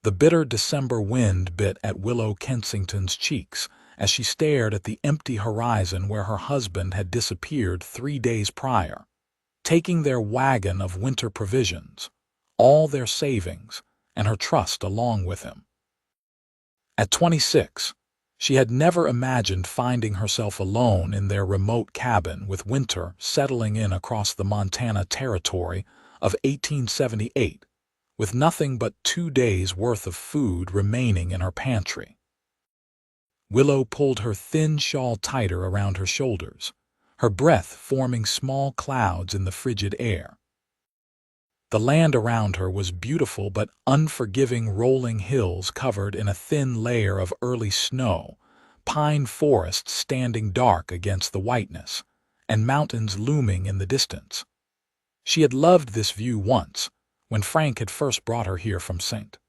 The bitter December wind bit at Willow Kensington's cheeks as she stared at the empty horizon where her husband had disappeared 3 days prior, taking their wagon of winter provisions, all their savings, and her trust along with him. At 26, she had never imagined finding herself alone in their remote cabin with winter settling in across the Montana Territory of 1878, with nothing but 2 days' worth of food remaining in her pantry. Willow pulled her thin shawl tighter around her shoulders, her breath forming small clouds in the frigid air. The land around her was beautiful but unforgiving, rolling hills covered in a thin layer of early snow, pine forests standing dark against the whiteness, and mountains looming in the distance. She had loved this view once, when Frank had first brought her here from St.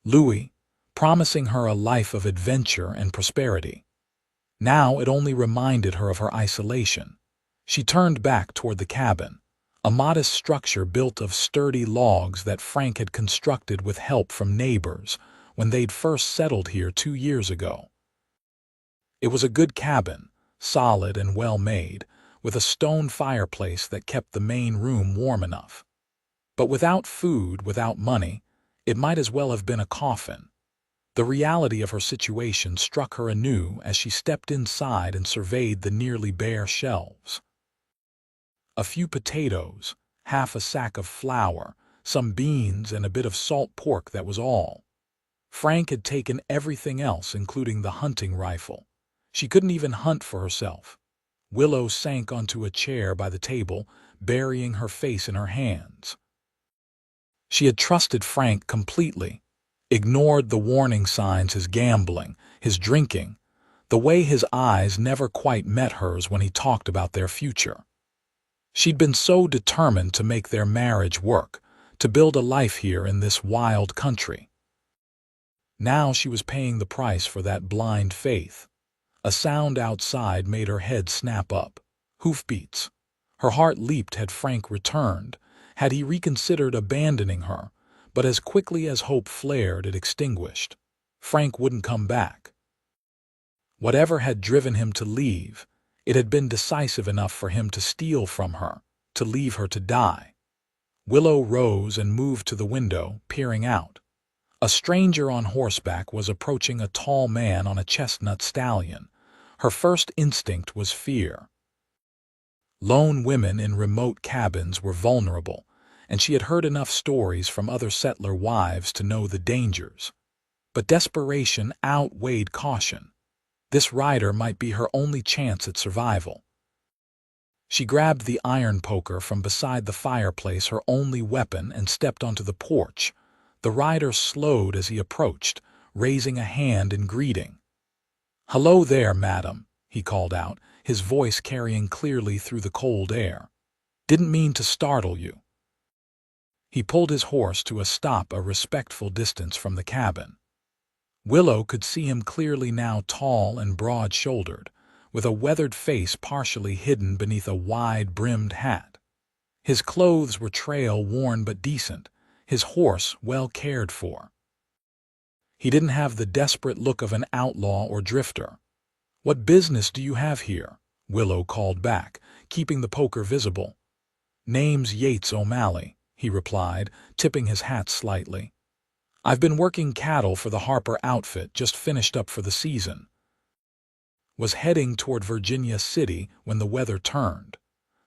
Louis, promising her a life of adventure and prosperity. Now it only reminded her of her isolation. She turned back toward the cabin, a modest structure built of sturdy logs that Frank had constructed with help from neighbors when they'd first settled here 2 years ago. It was a good cabin, solid and well-made, with a stone fireplace that kept the main room warm enough. But without food, without money, it might as well have been a coffin. The reality of her situation struck her anew as she stepped inside and surveyed the nearly bare shelves. A few potatoes, half a sack of flour, some beans, and a bit of salt pork, that was all. Frank had taken everything else, including the hunting rifle. She couldn't even hunt for herself. Willow sank onto a chair by the table, burying her face in her hands. She had trusted Frank completely, ignored the warning signs, his gambling, his drinking, the way his eyes never quite met hers when he talked about their future. She'd been so determined to make their marriage work, to build a life here in this wild country. Now she was paying the price for that blind faith. A sound outside made her head snap up. Hoofbeats. Her heart leaped. Had Frank returned? Had he reconsidered abandoning her? But as quickly as hope flared, it extinguished. Frank wouldn't come back. Whatever had driven him to leave, it had been decisive enough for him to steal from her, to leave her to die. Willow rose and moved to the window, peering out. A stranger on horseback was approaching a tall man on a chestnut stallion. Her first instinct was fear. Lone women in remote cabins were vulnerable, and she had heard enough stories from other settler wives to know the dangers. But desperation outweighed caution. This rider might be her only chance at survival. She grabbed the iron poker from beside the fireplace, her only weapon, and stepped onto the porch. The rider slowed as he approached, raising a hand in greeting. "Hello there, madam," he called out, his voice carrying clearly through the cold air. "Didn't mean to startle you." He pulled his horse to a stop a respectful distance from the cabin. Willow could see him clearly now, tall and broad-shouldered, with a weathered face partially hidden beneath a wide-brimmed hat. His clothes were trail-worn but decent, his horse well cared for. He didn't have the desperate look of an outlaw or drifter. "What business do you have here?" Willow called back, keeping the poker visible. "Name's Yates O'Malley," he replied, tipping his hat slightly. "I've been working cattle for the Harper outfit, just finished up for the season. Was heading toward Virginia City when the weather turned.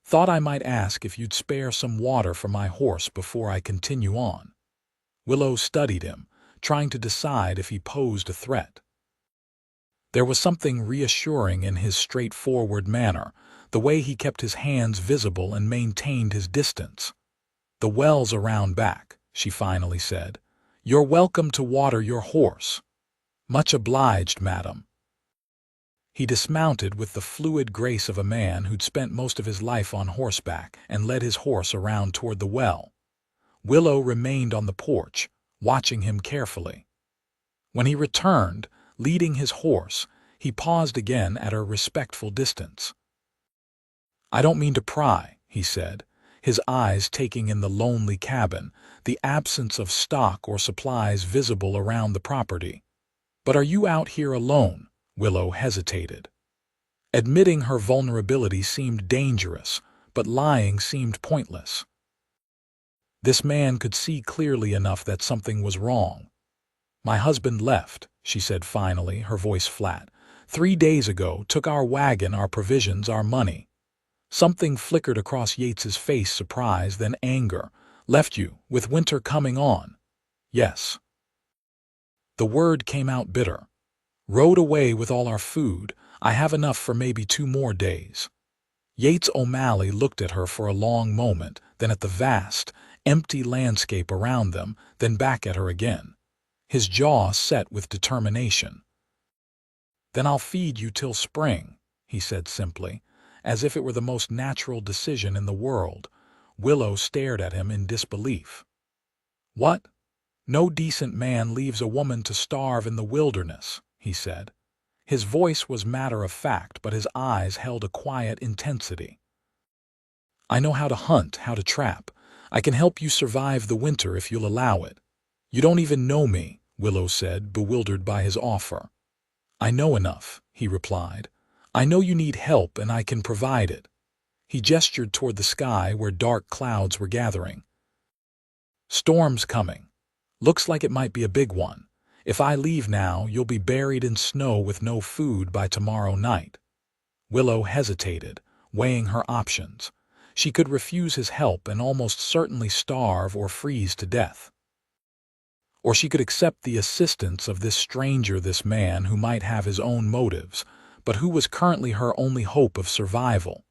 Thought I might ask if you'd spare some water for my horse before I continue on." Willow studied him, trying to decide if he posed a threat. There was something reassuring in his straightforward manner, the way he kept his hands visible and maintained his distance. "The well's around back," she finally said. "You're welcome to water your horse." "Much obliged, madam." He dismounted with the fluid grace of a man who'd spent most of his life on horseback and led his horse around toward the well. Willow remained on the porch, watching him carefully. When he returned, leading his horse, he paused again at a respectful distance. "I don't mean to pry," he said, his eyes taking in the lonely cabin, the absence of stock or supplies visible around the property. "But are you out here alone?" Willow hesitated. Admitting her vulnerability seemed dangerous, but lying seemed pointless. This man could see clearly enough that something was wrong. "My husband left," she said finally, her voice flat. "3 days ago, took our wagon, our provisions, our money." Something flickered across Yates's face, surprise, then anger. "Left you, with winter coming on?" "Yes." The word came out bitter. "Rode away with all our food. I have enough for maybe 2 more days." Yates O'Malley looked at her for a long moment, then at the vast, empty landscape around them, then back at her again. His jaw set with determination. "Then I'll feed you till spring," he said simply, as if it were the most natural decision in the world. Willow stared at him in disbelief. "What? No decent man leaves a woman to starve in the wilderness," he said. His voice was matter-of-fact, but his eyes held a quiet intensity. "I know how to hunt, how to trap. I can help you survive the winter if you'll allow it." "You don't even know me," Willow said, bewildered by his offer. "I know enough," he replied. "I know you need help, and I can provide it." He gestured toward the sky where dark clouds were gathering. "Storm's coming. Looks like it might be a big one. If I leave now, you'll be buried in snow with no food by tomorrow night." Willow hesitated, weighing her options. She could refuse his help and almost certainly starve or freeze to death. Or she could accept the assistance of this stranger, this man who might have his own motives, but who was currently her only hope of survival.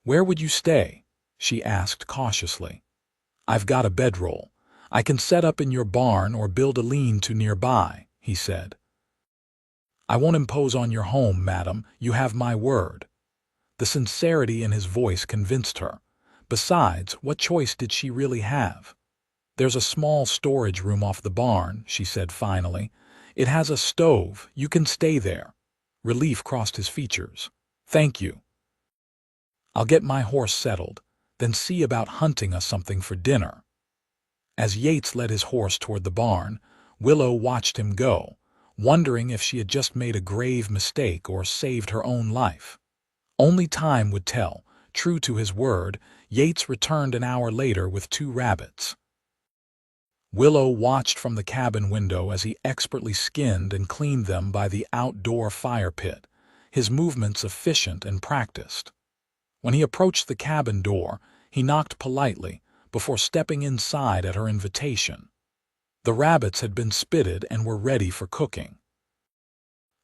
"Where would you stay?" she asked cautiously. "I've got a bedroll. I can set up in your barn or build a lean-to nearby," he said. "I won't impose on your home, madam. You have my word." The sincerity in his voice convinced her. Besides, what choice did she really have? "There's a small storage room off the barn," she said finally. "It has a stove. You can stay there." Relief crossed his features. "Thank you. I'll get my horse settled, then see about hunting us something for dinner." As Yates led his horse toward the barn, Willow watched him go, wondering if she had just made a grave mistake or saved her own life. Only time would tell. True to his word, Yates returned an hour later with 2 rabbits. Willow watched from the cabin window as he expertly skinned and cleaned them by the outdoor fire pit, his movements efficient and practiced. When he approached the cabin door, he knocked politely, before stepping inside at her invitation. The rabbits had been spitted and were ready for cooking.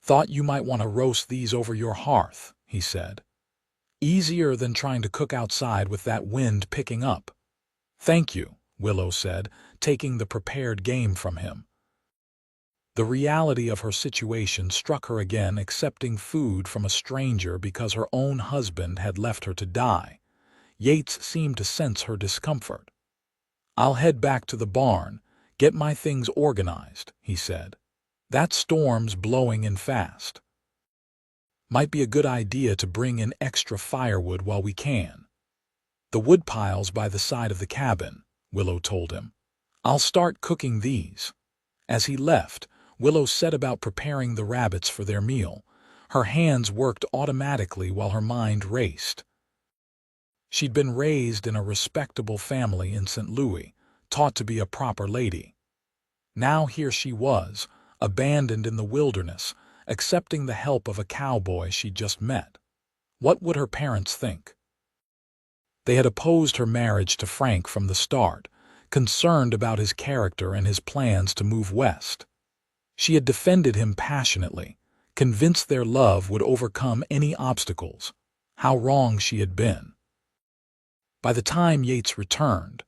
"Thought you might want to roast these over your hearth," he said. "Easier than trying to cook outside with that wind picking up." "Thank you," Willow said, taking the prepared game from him. The reality of her situation struck her again, accepting food from a stranger because her own husband had left her to die. Yates seemed to sense her discomfort. "I'll head back to the barn, get my things organized," he said. "That storm's blowing in fast. Might be a good idea to bring in extra firewood while we can." "The woodpile's by the side of the cabin," Willow told him. "I'll start cooking these." As he left, Willow set about preparing the rabbits for their meal. Her hands worked automatically while her mind raced. She'd been raised in a respectable family in St. Louis, taught to be a proper lady. Now here she was, abandoned in the wilderness, accepting the help of a cowboy she'd just met. What would her parents think? They had opposed her marriage to Frank from the start, concerned about his character and his plans to move west. She had defended him passionately, convinced their love would overcome any obstacles. How wrong she had been. By the time Yates returned,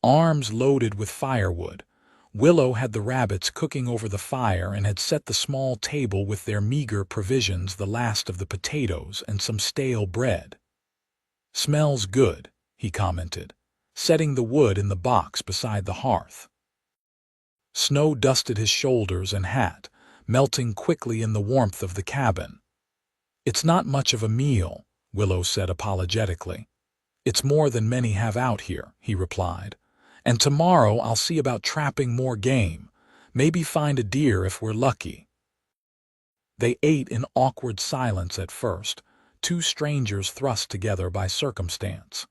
arms loaded with firewood, Willow had the rabbits cooking over the fire and had set the small table with their meager provisions, the last of the potatoes and some stale bread. "Smells good," he commented, setting the wood in the box beside the hearth. Snow dusted his shoulders and hat, melting quickly in the warmth of the cabin. "It's not much of a meal," Willow said apologetically. "It's more than many have out here," he replied, And tomorrow I'll see about trapping more game. Maybe find a deer if we're lucky." They ate in awkward silence at first, two strangers thrust together by circumstance.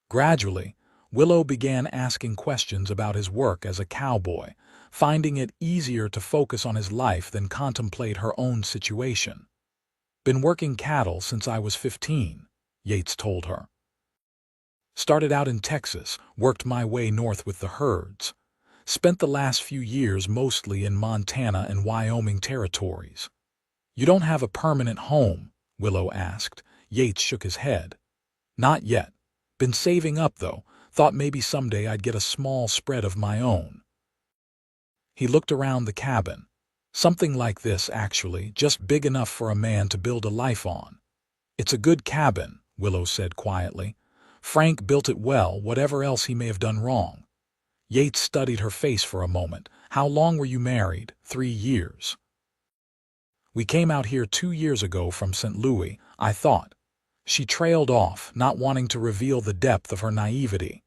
Gradually, Willow began asking questions about his work as a cowboy, finding it easier to focus on his life than contemplate her own situation. "Been working cattle since I was 15, Yates told her. "Started out in Texas, worked my way north with the herds. Spent the last few years mostly in Montana and Wyoming territories." "You don't have a permanent home?" Willow asked. Yates shook his head. "Not yet. Been saving up, though. Thought maybe someday I'd get a small spread of my own." He looked around the cabin. "Something like this, actually, just big enough for a man to build a life on." "It's a good cabin," Willow said quietly. "Frank built it well, whatever else he may have done wrong." Yates studied her face for a moment. "How long were you married?" "3 years. We came out here 2 years ago from St. Louis, I thought." She trailed off, not wanting to reveal the depth of her naivety.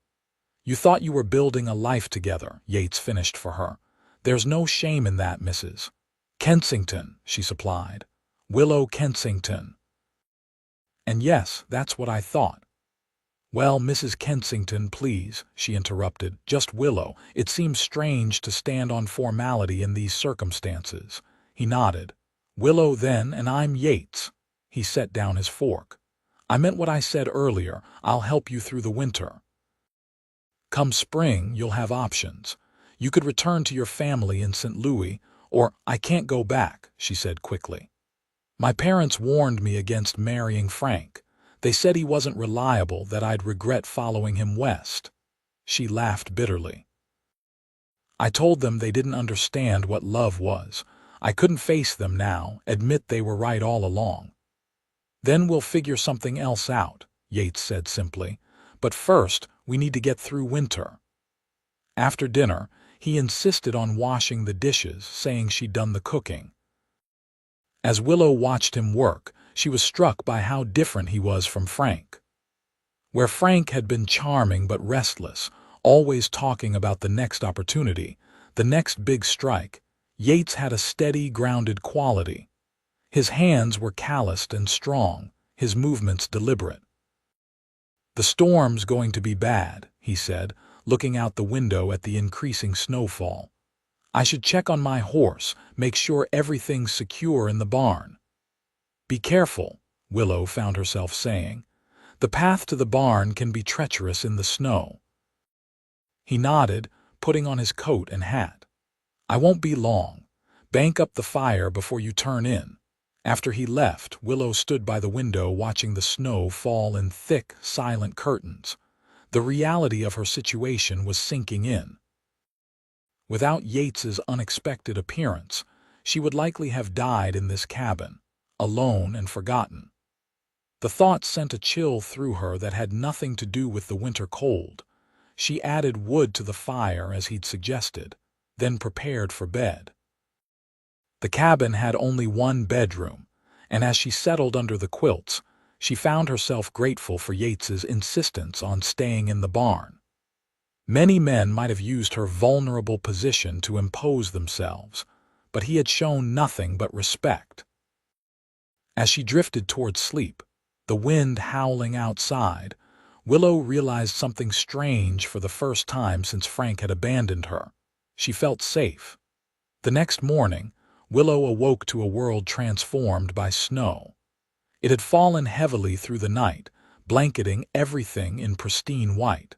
"You thought you were building a life together," Yates finished for her. "There's no shame in that, Mrs. Kensington," she supplied. "Willow Kensington." "And yes, that's what I thought." "Well, Mrs. Kensington, please," she interrupted. "Just Willow. It seems strange to stand on formality in these circumstances." He nodded. "Willow, then, and I'm Yates." He set down his fork. "I meant what I said earlier. I'll help you through the winter. Come spring, you'll have options. You could return to your family in St. Louis, or—" "I can't go back," she said quickly. "My parents warned me against marrying Frank. They said he wasn't reliable, that I'd regret following him west." She laughed bitterly. "I told them they didn't understand what love was. I couldn't face them now, admit they were right all along." "Then we'll figure something else out," Yates said simply. "But first, we need to get through winter." After dinner, he insisted on washing the dishes, saying she'd done the cooking. As Willow watched him work, she was struck by how different he was from Frank. Where Frank had been charming but restless, always talking about the next opportunity, the next big strike, Yates had a steady, grounded quality. His hands were calloused and strong, his movements deliberate. "The storm's going to be bad," he said, looking out the window at the increasing snowfall. "I should check on my horse, make sure everything's secure in the barn." "Be careful," Willow found herself saying. "The path to the barn can be treacherous in the snow." He nodded, putting on his coat and hat. "I won't be long. Bank up the fire before you turn in." After he left, Willow stood by the window watching the snow fall in thick, silent curtains. The reality of her situation was sinking in. Without Yates's unexpected appearance, she would likely have died in this cabin, alone and forgotten. The thought sent a chill through her that had nothing to do with the winter cold. She added wood to the fire as he'd suggested, then prepared for bed. The cabin had only one bedroom, and as she settled under the quilts, she found herself grateful for Yates's insistence on staying in the barn. Many men might have used her vulnerable position to impose themselves, but he had shown nothing but respect. As she drifted toward sleep, the wind howling outside, Willow realized something strange for the first time since Frank had abandoned her. She felt safe. The next morning, Willow awoke to a world transformed by snow. It had fallen heavily through the night, blanketing everything in pristine white.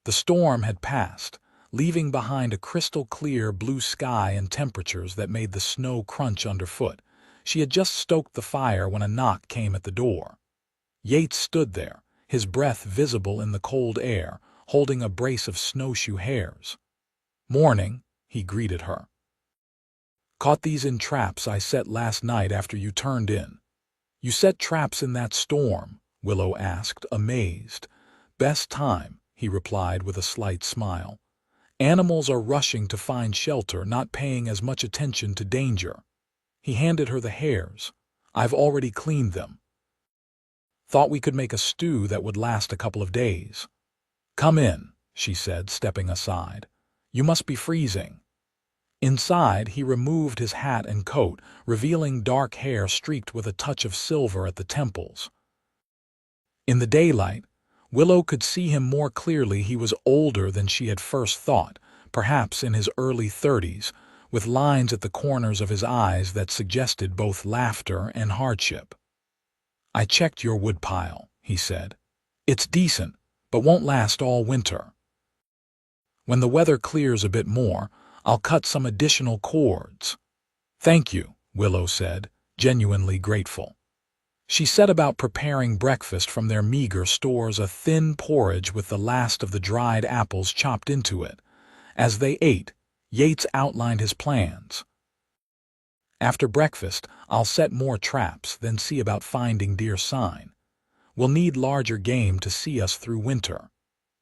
The storm had passed, leaving behind a crystal-clear blue sky and temperatures that made the snow crunch underfoot. She had just stoked the fire when a knock came at the door. Yates stood there, his breath visible in the cold air, holding a brace of snowshoe hares. "Morning," he greeted her. "Caught these in traps I set last night after you turned in." "You set traps in that storm?" Willow asked, amazed. "Best time," he replied with a slight smile. "Animals are rushing to find shelter, not paying as much attention to danger." He handed her the hares. "I've already cleaned them. Thought we could make a stew that would last a couple of days." "Come in," she said, stepping aside. "You must be freezing." Inside, he removed his hat and coat, revealing dark hair streaked with a touch of silver at the temples. In the daylight, Willow could see him more clearly. He was older than she had first thought, perhaps in his early 30s, with lines at the corners of his eyes that suggested both laughter and hardship. "I checked your woodpile," he said. "It's decent, but won't last all winter. When the weather clears a bit more, I'll cut some additional cords." "Thank you," Willow said, genuinely grateful. She set about preparing breakfast from their meager stores, a thin porridge with the last of the dried apples chopped into it. As they ate, Yates outlined his plans. "After breakfast, I'll set more traps, then see about finding deer sign. We'll need larger game to see us through winter.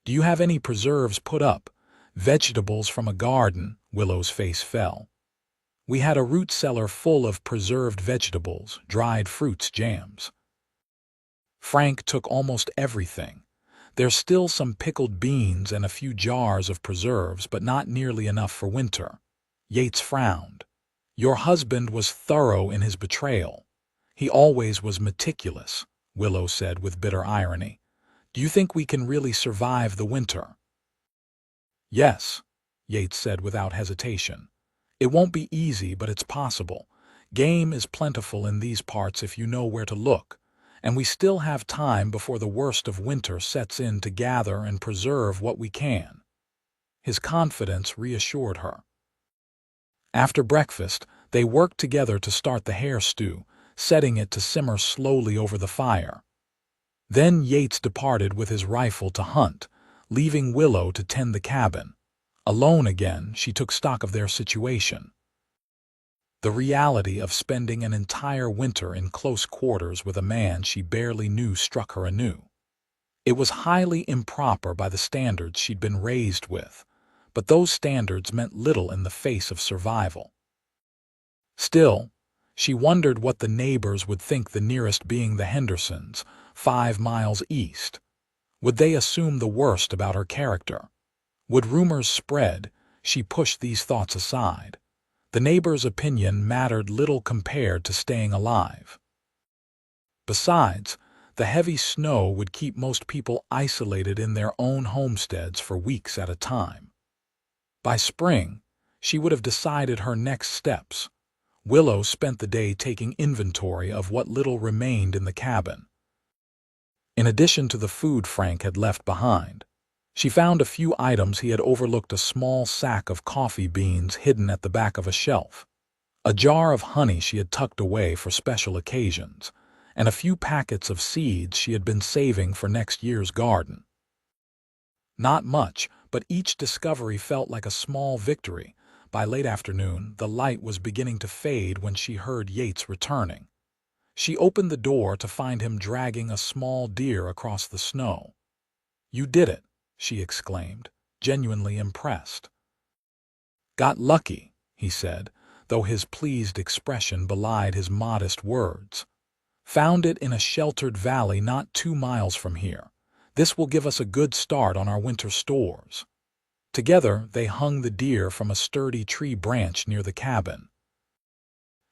Do you have any preserves put up? Vegetables from a garden?" Willow's face fell. "We had a root cellar full of preserved vegetables, dried fruits, jams." Frank took almost everything. "There's still some pickled beans and a few jars of preserves, but not nearly enough for winter." Yates frowned. "Your husband was thorough in his betrayal. He always was meticulous," Willow said with bitter irony. "Do you think we can really survive the winter?" "Yes," Yates said without hesitation. "It won't be easy, but it's possible. Game is plentiful in these parts if you know where to look, and we still have time before the worst of winter sets in to gather and preserve what we can." His confidence reassured her. After breakfast, they worked together to start the hare stew, setting it to simmer slowly over the fire. Then Yates departed with his rifle to hunt, leaving Willow to tend the cabin. Alone again, she took stock of their situation. The reality of spending an entire winter in close quarters with a man she barely knew struck her anew. It was highly improper by the standards she'd been raised with, but those standards meant little in the face of survival. Still, she wondered what the neighbors would think, the nearest being the Hendersons, 5 miles east. Would they assume the worst about her character? Would rumors spread? She pushed these thoughts aside. The neighbor's opinion mattered little compared to staying alive. Besides, the heavy snow would keep most people isolated in their own homesteads for weeks at a time. By spring, she would have decided her next steps. Willow spent the day taking inventory of what little remained in the cabin. In addition to the food Frank had left behind, she found a few items he had overlooked: a small sack of coffee beans hidden at the back of a shelf, a jar of honey she had tucked away for special occasions, and a few packets of seeds she had been saving for next year's garden. Not much, but each discovery felt like a small victory. By late afternoon, the light was beginning to fade when she heard Yates returning. She opened the door to find him dragging a small deer across the snow. "You did it," she exclaimed, genuinely impressed. "Got lucky," he said, though his pleased expression belied his modest words. "Found it in a sheltered valley not 2 miles from here. This will give us a good start on our winter stores." Together, they hung the deer from a sturdy tree branch near the cabin.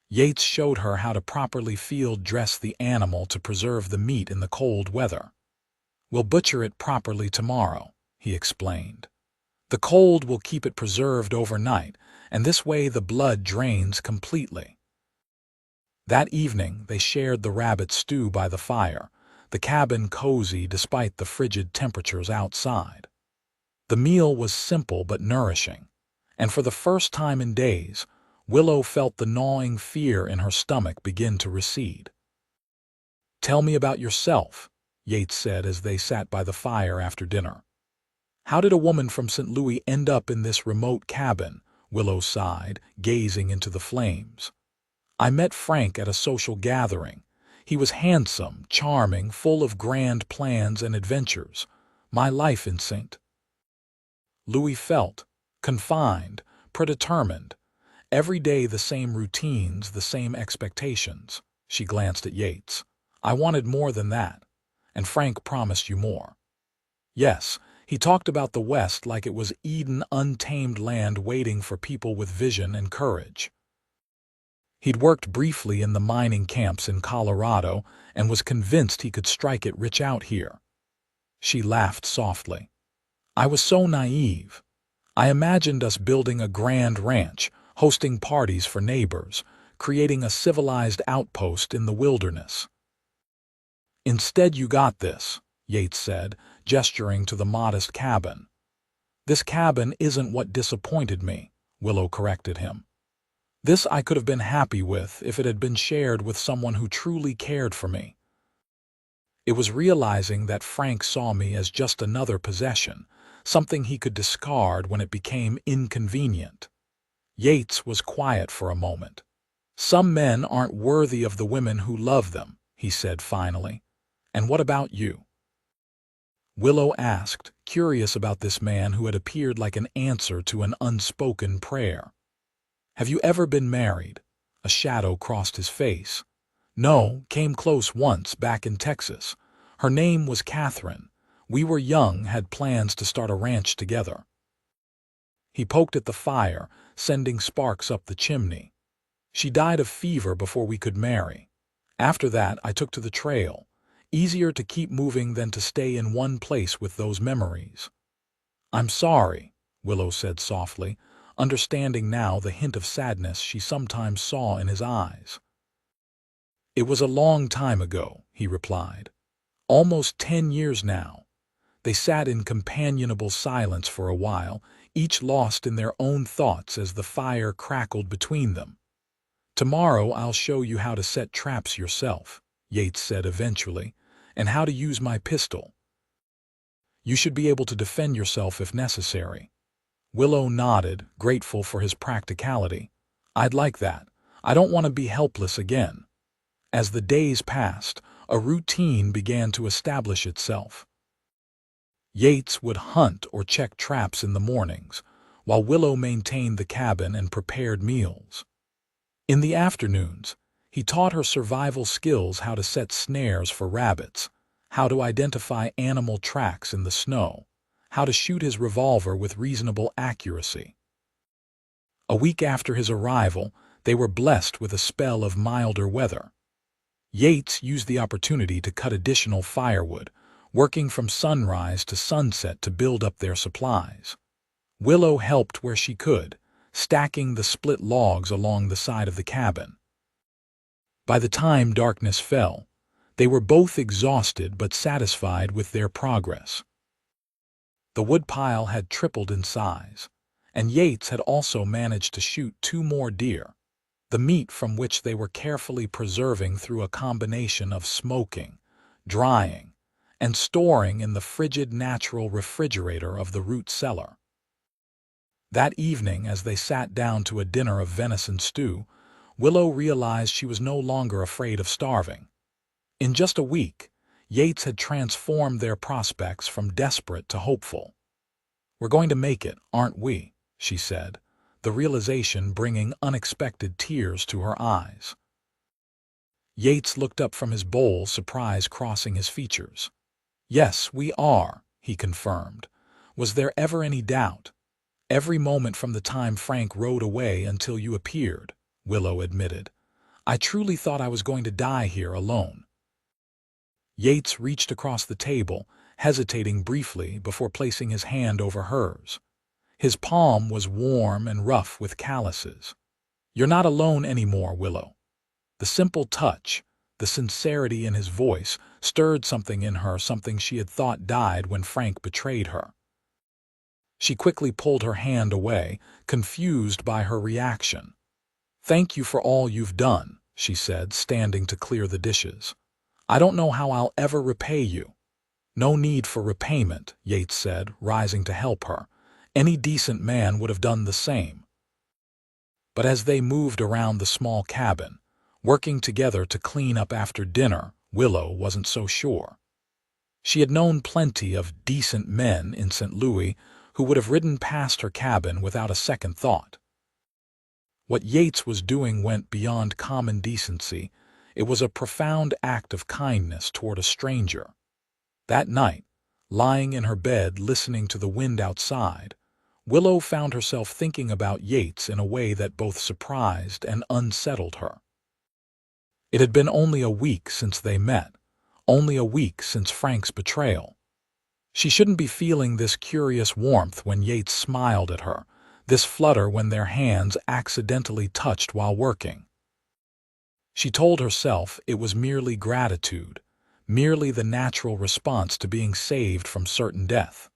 Yates showed her how to properly field dress the animal to preserve the meat in the cold weather. "We'll butcher it properly tomorrow," he explained. "The cold will keep it preserved overnight, and this way the blood drains completely." That evening, they shared the rabbit stew by the fire, the cabin cozy despite the frigid temperatures outside. The meal was simple but nourishing, and for the first time in days, Willow felt the gnawing fear in her stomach begin to recede. "Tell me about yourself," Yates said as they sat by the fire after dinner. "How did a woman from St. Louis end up in this remote cabin?" Willow sighed, gazing into the flames. "I met Frank at a social gathering. He was handsome, charming, full of grand plans and adventures. My life in St. Louis felt confined, predetermined. Every day the same routines, the same expectations." She glanced at Yates. "I wanted more than that. And Frank promised you more." "Yes, He talked about the West like it was Eden, untamed land waiting for people with vision and courage. He'd worked briefly in the mining camps in Colorado and was convinced he could strike it rich out here. She laughed softly. I was so naive. I imagined us building a grand ranch, hosting parties for neighbors, creating a civilized outpost in the wilderness. Instead you got this, Yates said, gesturing to the modest cabin. This cabin isn't what disappointed me, Willow corrected him. This I could have been happy with if it had been shared with someone who truly cared for me. It was realizing that Frank saw me as just another possession, something he could discard when it became inconvenient. Yates was quiet for a moment. Some men aren't worthy of the women who love them, he said finally. And what about you? Willow asked, curious about this man who had appeared like an answer to an unspoken prayer. Have you ever been married? A shadow crossed his face. No, came close once back in Texas. Her name was Catherine. We were young, had plans to start a ranch together. He poked at the fire, sending sparks up the chimney. She died of fever before we could marry. After that, I took to the trail. Easier to keep moving than to stay in one place with those memories. I'm sorry, Willow said softly, understanding now the hint of sadness she sometimes saw in his eyes. It was a long time ago, he replied. Almost 10 years now. They sat in companionable silence for a while, each lost in their own thoughts as the fire crackled between them. Tomorrow I'll show you how to set traps yourself, Yates said eventually, and how to use my pistol. You should be able to defend yourself if necessary. Willow nodded, grateful for his practicality. I'd like that. I don't want to be helpless again. As the days passed, a routine began to establish itself. Yates would hunt or check traps in the mornings, while Willow maintained the cabin and prepared meals. In the afternoons, he taught her survival skills, how to set snares for rabbits, how to identify animal tracks in the snow, how to shoot his revolver with reasonable accuracy. A week after his arrival, they were blessed with a spell of milder weather. Yates used the opportunity to cut additional firewood, working from sunrise to sunset to build up their supplies. Willow helped where she could, stacking the split logs along the side of the cabin. By the time darkness fell, they were both exhausted but satisfied with their progress. The woodpile had tripled in size, and Yates had also managed to shoot 2 more deer, the meat from which they were carefully preserving through a combination of smoking, drying, and storing in the frigid natural refrigerator of the root cellar. That evening, as they sat down to a dinner of venison stew, Willow realized she was no longer afraid of starving. In just a week, Yates had transformed their prospects from desperate to hopeful. We're going to make it, aren't we? She said, the realization bringing unexpected tears to her eyes. Yates looked up from his bowl, surprise crossing his features. Yes, we are, he confirmed. Was there ever any doubt? Every moment from the time Frank rode away until you appeared, Willow admitted. I truly thought I was going to die here alone. Yates reached across the table, hesitating briefly before placing his hand over hers. His palm was warm and rough with calluses. You're not alone anymore, Willow. The simple touch, the sincerity in his voice, stirred something in her, something she had thought died when Frank betrayed her. She quickly pulled her hand away, confused by her reaction. Thank you for all you've done, she said, standing to clear the dishes. I don't know how I'll ever repay you. No need for repayment, Yates said, rising to help her. Any decent man would have done the same. But as they moved around the small cabin, working together to clean up after dinner, Willow wasn't so sure. She had known plenty of decent men in St. Louis who would have ridden past her cabin without a second thought. What Yates was doing went beyond common decency. It was a profound act of kindness toward a stranger. That night, Lying in her bed listening to the wind outside, Willow found herself thinking about Yates in a way that both surprised and unsettled her. It had been only a week since they met, only a week since Frank's betrayal. She shouldn't be feeling this curious warmth when Yates smiled at her, this flutter when their hands accidentally touched while working. She told herself it was merely gratitude, merely the natural response to being saved from certain death.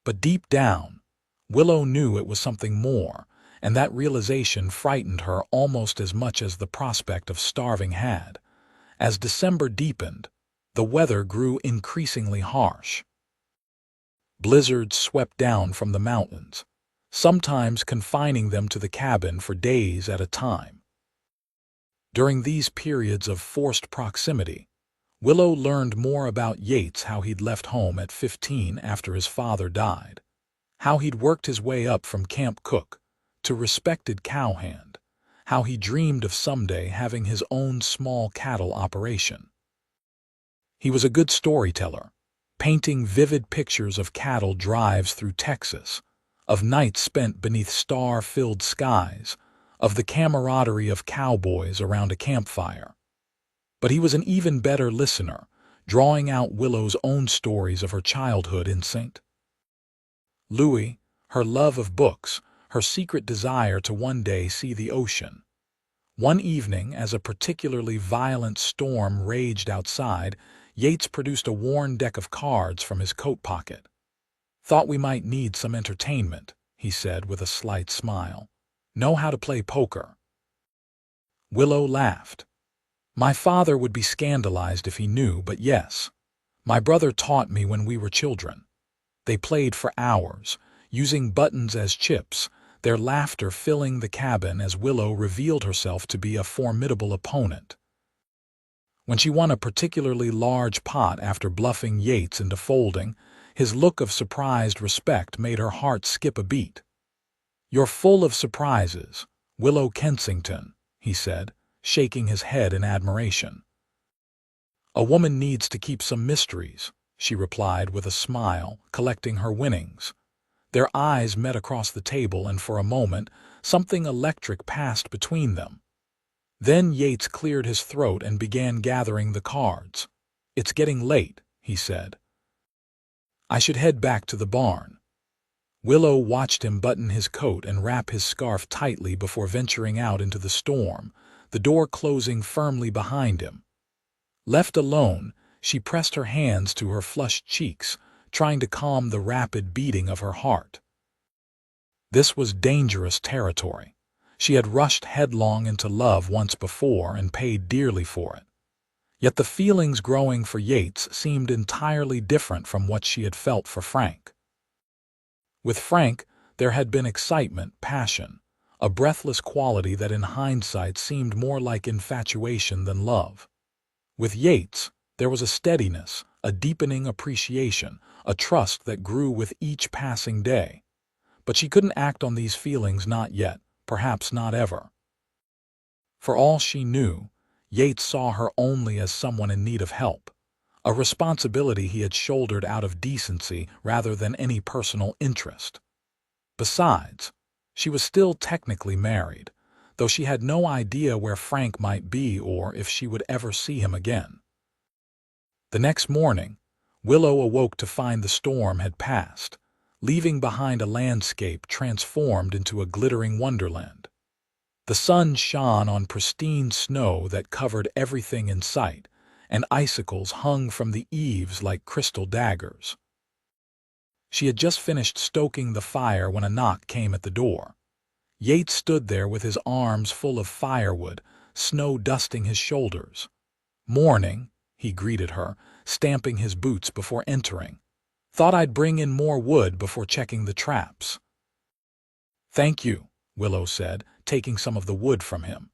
But deep down, Willow knew it was something more, and that realization frightened her almost as much as the prospect of starving had. As December deepened, the weather grew increasingly harsh. Blizzards swept down from the mountains, sometimes confining them to the cabin for days at a time. During these periods of forced proximity, Willow learned more about Yates, how he'd left home at 15 after his father died, how he'd worked his way up from camp cook to respected cowhand, how he dreamed of someday having his own small cattle operation. He was a good storyteller, painting vivid pictures of cattle drives through Texas, of nights spent beneath star-filled skies, of the camaraderie of cowboys around a campfire. But he was an even better listener, drawing out Willow's own stories of her childhood in St. Louis, her love of books, her secret desire to one day see the ocean. One evening, as a particularly violent storm raged outside, Yates produced a worn deck of cards from his coat pocket. "Thought we might need some entertainment," he said with a slight smile. "Know how to play poker?" Willow laughed. "My father would be scandalized if he knew, but yes. My brother taught me when we were children." They played for hours, using buttons as chips, their laughter filling the cabin as Willow revealed herself to be a formidable opponent. When she won a particularly large pot after bluffing Yates into folding, his look of surprised respect made her heart skip a beat. "You're full of surprises, Willow Kensington," he said, shaking his head in admiration. "A woman needs to keep some mysteries," she replied with a smile, collecting her winnings. Their eyes met across the table, and for a moment, something electric passed between them. Then Yates cleared his throat and began gathering the cards. "It's getting late," he said. "I should head back to the barn." Willow watched him button his coat and wrap his scarf tightly before venturing out into the storm, the door closing firmly behind him. Left alone, she pressed her hands to her flushed cheeks, trying to calm the rapid beating of her heart. This was dangerous territory. She had rushed headlong into love once before and paid dearly for it. Yet the feelings growing for Yates seemed entirely different from what she had felt for Frank. With Frank, there had been excitement, passion, a breathless quality that in hindsight seemed more like infatuation than love. With Yates, there was a steadiness, a deepening appreciation, a trust that grew with each passing day. But she couldn't act on these feelings, not yet, perhaps not ever. For all she knew, Yates saw her only as someone in need of help, a responsibility he had shouldered out of decency rather than any personal interest. Besides, she was still technically married, though she had no idea where Frank might be or if she would ever see him again. The next morning, Willow awoke to find the storm had passed, leaving behind a landscape transformed into a glittering wonderland. The sun shone on pristine snow that covered everything in sight, and icicles hung from the eaves like crystal daggers. She had just finished stoking the fire when a knock came at the door. Yates stood there with his arms full of firewood, snow dusting his shoulders. "Morning," he greeted her, stamping his boots before entering. "Thought I'd bring in more wood before checking the traps." "Thank you," Willow said, taking some of the wood from him.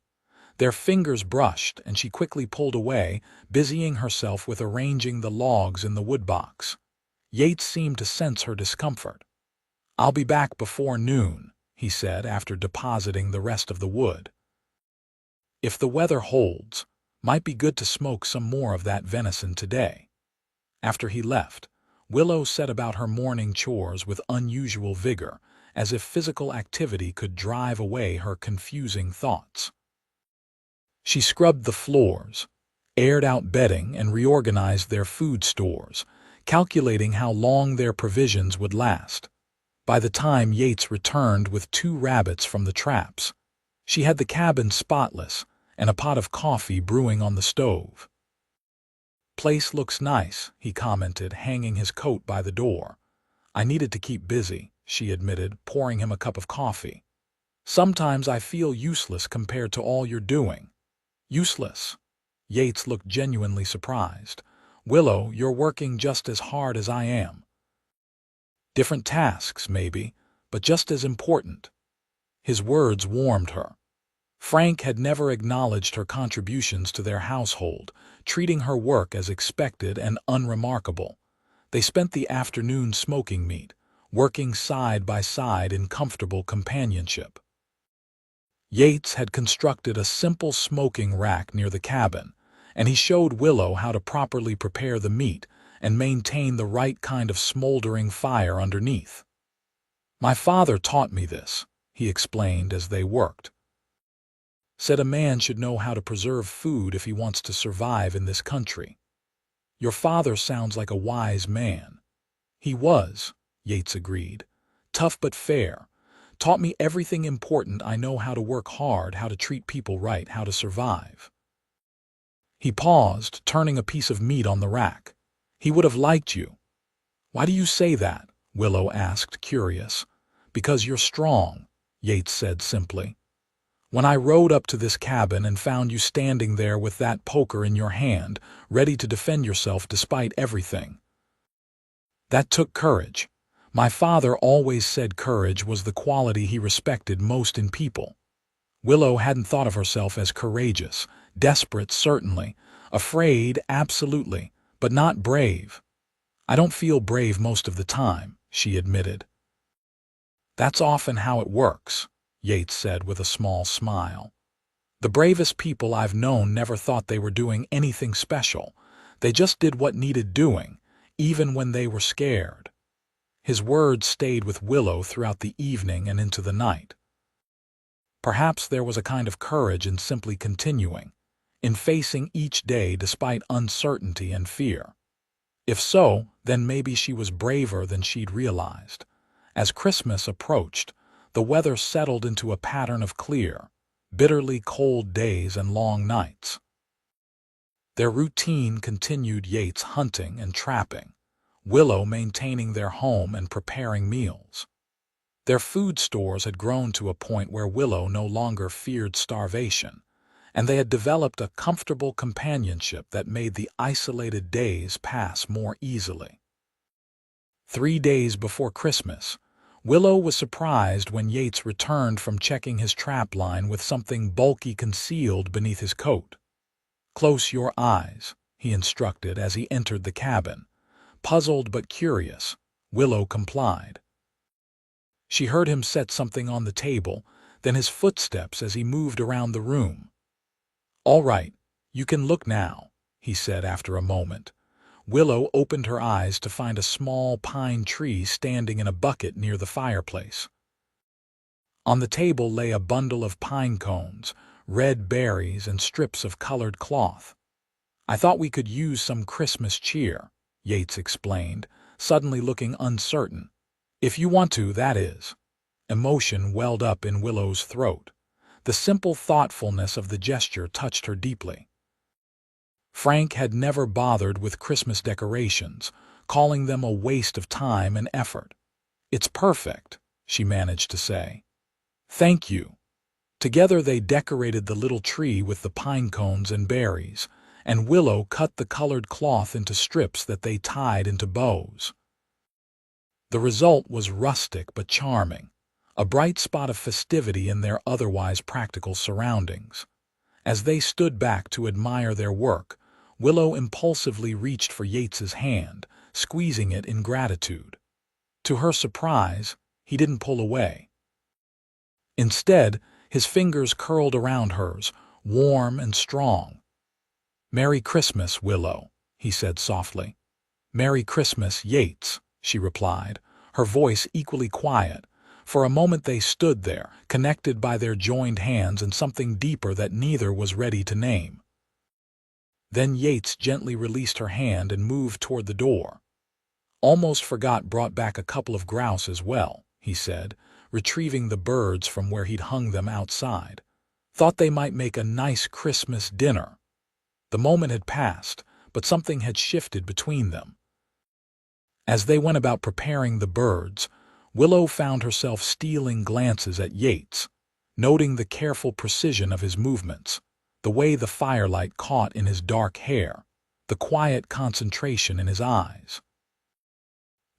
Their fingers brushed, and she quickly pulled away, busying herself with arranging the logs in the woodbox. Yates seemed to sense her discomfort. "I'll be back before noon," he said after depositing the rest of the wood. "If the weather holds, might be good to smoke some more of that venison today." After he left, Willow set about her morning chores with unusual vigor, as if physical activity could drive away her confusing thoughts. She scrubbed the floors, aired out bedding, and reorganized their food stores, calculating how long their provisions would last. By the time Yates returned with 2 rabbits from the traps, she had the cabin spotless and a pot of coffee brewing on the stove. "Place looks nice," he commented, hanging his coat by the door. "I needed to keep busy," she admitted, pouring him a cup of coffee. "Sometimes I feel useless compared to all you're doing." "Useless?" Yates looked genuinely surprised. "Willow, you're working just as hard as I am." "Different tasks, maybe, but just as important." His words warmed her. Frank had never acknowledged her contributions to their household, treating her work as expected and unremarkable. They spent the afternoon smoking meat, working side by side in comfortable companionship. Yates had constructed a simple smoking rack near the cabin, and he showed Willow how to properly prepare the meat and maintain the right kind of smoldering fire underneath. "My father taught me this," he explained as they worked. "Said a man should know how to preserve food if he wants to survive in this country." "Your father sounds like a wise man." "He was," Yates agreed. "Tough but fair. Taught me everything important I know: how to work hard, how to treat people right, how to survive." He paused, turning a piece of meat on the rack. "He would have liked you." "Why do you say that?" Willow asked, curious. "Because you're strong," Yates said simply. "When I rode up to this cabin and found you standing there with that poker in your hand, ready to defend yourself despite everything. That took courage. My father always said courage was the quality he respected most in people." Willow hadn't thought of herself as courageous. Desperate, certainly. Afraid, absolutely. But not brave. "I don't feel brave most of the time," she admitted. "That's often how it works," Yates said with a small smile. "The bravest people I've known never thought they were doing anything special. They just did what needed doing, even when they were scared." His words stayed with Willow throughout the evening and into the night. Perhaps there was a kind of courage in simply continuing, in facing each day despite uncertainty and fear. If so, then maybe she was braver than she'd realized. As Christmas approached, the weather settled into a pattern of clear, bitterly cold days and long nights. Their routine continued: Yates hunting and trapping, Willow maintaining their home and preparing meals. Their food stores had grown to a point where Willow no longer feared starvation, and they had developed a comfortable companionship that made the isolated days pass more easily. 3 days before Christmas, Willow was surprised when Yates returned from checking his trap line with something bulky concealed beneath his coat. "Close your eyes," he instructed as he entered the cabin. Puzzled but curious, Willow complied. She heard him set something on the table, then his footsteps as he moved around the room. "All right, you can look now," he said after a moment. Willow opened her eyes to find a small pine tree standing in a bucket near the fireplace. On the table lay a bundle of pine cones, red berries, and strips of colored cloth. "I thought we could use some Christmas cheer," Yates explained, suddenly looking uncertain. "If you want to, that is." Emotion welled up in Willow's throat. The simple thoughtfulness of the gesture touched her deeply. Frank had never bothered with Christmas decorations, calling them a waste of time and effort. "It's perfect," she managed to say. "Thank you." Together they decorated the little tree with the pine cones and berries, and Willow cut the colored cloth into strips that they tied into bows. The result was rustic but charming, a bright spot of festivity in their otherwise practical surroundings. As they stood back to admire their work, Willow impulsively reached for Yates's hand, squeezing it in gratitude. To her surprise, he didn't pull away. Instead, his fingers curled around hers, warm and strong. "Merry Christmas, Willow," he said softly. "Merry Christmas, Yates," she replied, her voice equally quiet. For a moment they stood there, connected by their joined hands and something deeper that neither was ready to name. Then Yates gently released her hand and moved toward the door. "Almost forgot brought back a couple of grouse as well," he said, retrieving the birds from where he'd hung them outside. "Thought they might make a nice Christmas dinner." The moment had passed, but something had shifted between them. As they went about preparing the birds, Willow found herself stealing glances at Yates, noting the careful precision of his movements, the way the firelight caught in his dark hair, the quiet concentration in his eyes.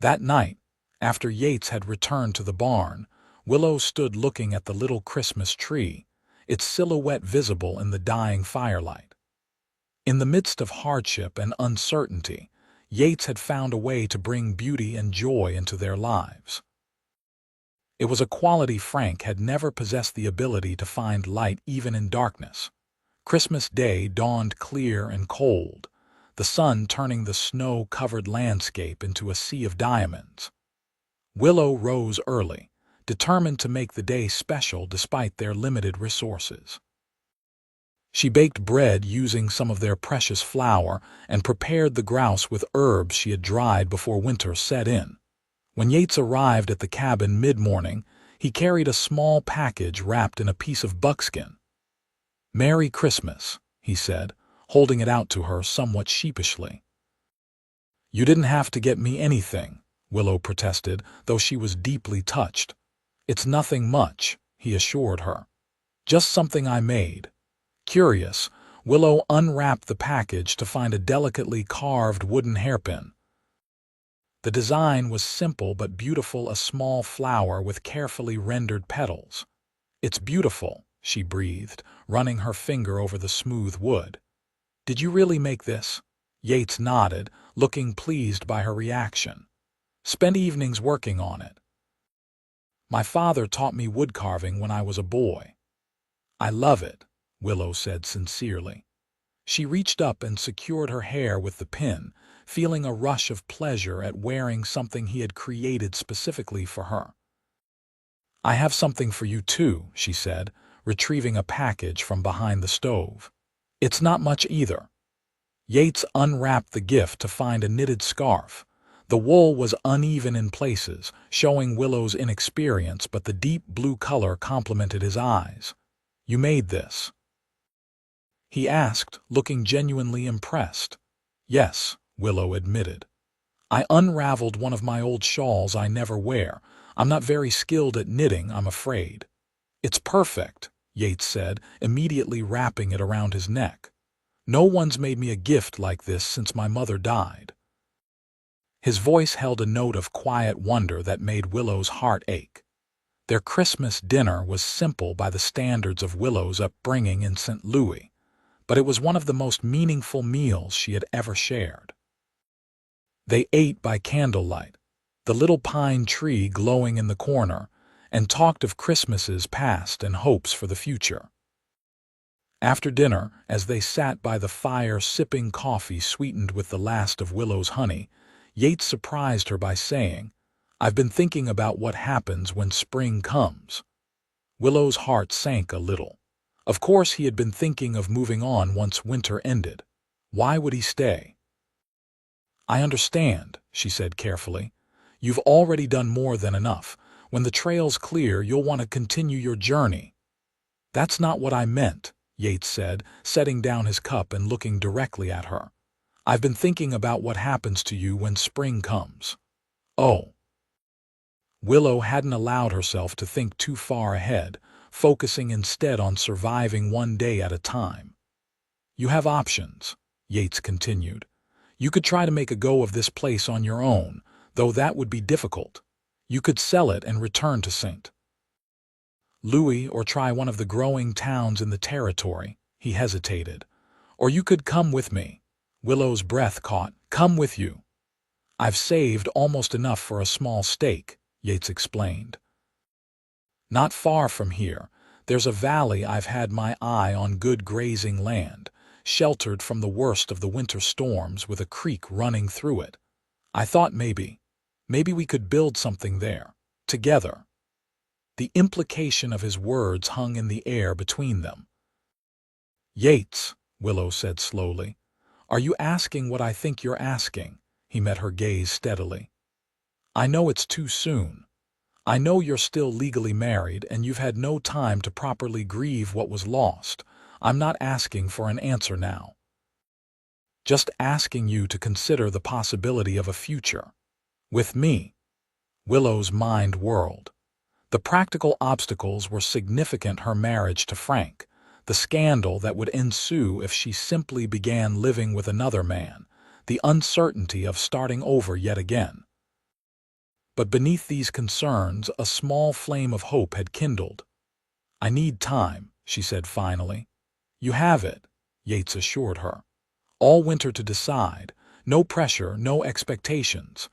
That night, after Yates had returned to the barn, Willow stood looking at the little Christmas tree, its silhouette visible in the dying firelight. In the midst of hardship and uncertainty, Yates had found a way to bring beauty and joy into their lives. It was a quality Frank had never possessed, the ability to find light even in darkness. Christmas Day dawned clear and cold, the sun turning the snow-covered landscape into a sea of diamonds. Willow rose early, determined to make the day special despite their limited resources. She baked bread using some of their precious flour and prepared the grouse with herbs she had dried before winter set in. When Yates arrived at the cabin mid-morning, he carried a small package wrapped in a piece of buckskin. "Merry Christmas," he said, holding it out to her somewhat sheepishly. "You didn't have to get me anything," Willow protested, though she was deeply touched. "It's nothing much," he assured her. "Just something I made." Curious, Willow unwrapped the package to find a delicately carved wooden hairpin. The design was simple but beautiful, a small flower with carefully rendered petals. "It's beautiful," she breathed, running her finger over the smooth wood. "Did you really make this?" Yates nodded, looking pleased by her reaction. "Spent evenings working on it. My father taught me woodcarving when I was a boy." "I love it," Willow said sincerely. She reached up and secured her hair with the pin, feeling a rush of pleasure at wearing something he had created specifically for her. "I have something for you too," she said, retrieving a package from behind the stove. "It's not much either." Yates unwrapped the gift to find a knitted scarf. The wool was uneven in places, showing Willow's inexperience, but the deep blue color complemented his eyes. "You made this?" he asked, looking genuinely impressed. "Yes," Willow admitted. "I unraveled one of my old shawls I never wear. I'm not very skilled at knitting, I'm afraid." "It's perfect," Yates said, immediately wrapping it around his neck. "No one's made me a gift like this since my mother died." His voice held a note of quiet wonder that made Willow's heart ache. Their Christmas dinner was simple by the standards of Willow's upbringing in St. Louis, but it was one of the most meaningful meals she had ever shared. They ate by candlelight, the little pine tree glowing in the corner, and talked of Christmases past and hopes for the future. After dinner, as they sat by the fire sipping coffee sweetened with the last of Willow's honey, Yates surprised her by saying, "I've been thinking about what happens when spring comes." Willow's heart sank a little. Of course he had been thinking of moving on once winter ended. Why would he stay? "I understand," she said carefully. "You've already done more than enough. When the trail's clear, you'll want to continue your journey." "That's not what I meant," Yates said, setting down his cup and looking directly at her. "I've been thinking about what happens to you when spring comes." "Oh." Willow hadn't allowed herself to think too far ahead, focusing instead on surviving one day at a time. "You have options," Yates continued. "You could try to make a go of this place on your own, though that would be difficult. You could sell it and return to St. Louis or try one of the growing towns in the territory." He hesitated. "Or you could come with me." Willow's breath caught. "Come with you." "I've saved almost enough for a small stake," Yates explained. "Not far from here, there's a valley I've had my eye on, good grazing land, sheltered from the worst of the winter storms with a creek running through it. I thought maybe we could build something there, together." The implication of his words hung in the air between them. "Yates," Willow said slowly, "are you asking what I think you're asking?" He met her gaze steadily. "I know it's too soon. I know you're still legally married and you've had no time to properly grieve what was lost. I'm not asking for an answer now. Just asking you to consider the possibility of a future. With me." Willow's mind whirled. The practical obstacles were significant: her marriage to Frank, the scandal that would ensue if she simply began living with another man, the uncertainty of starting over yet again. But beneath these concerns, a small flame of hope had kindled. "I need time," she said finally. "You have it," Yates assured her. "All winter to decide. No pressure, no expectations."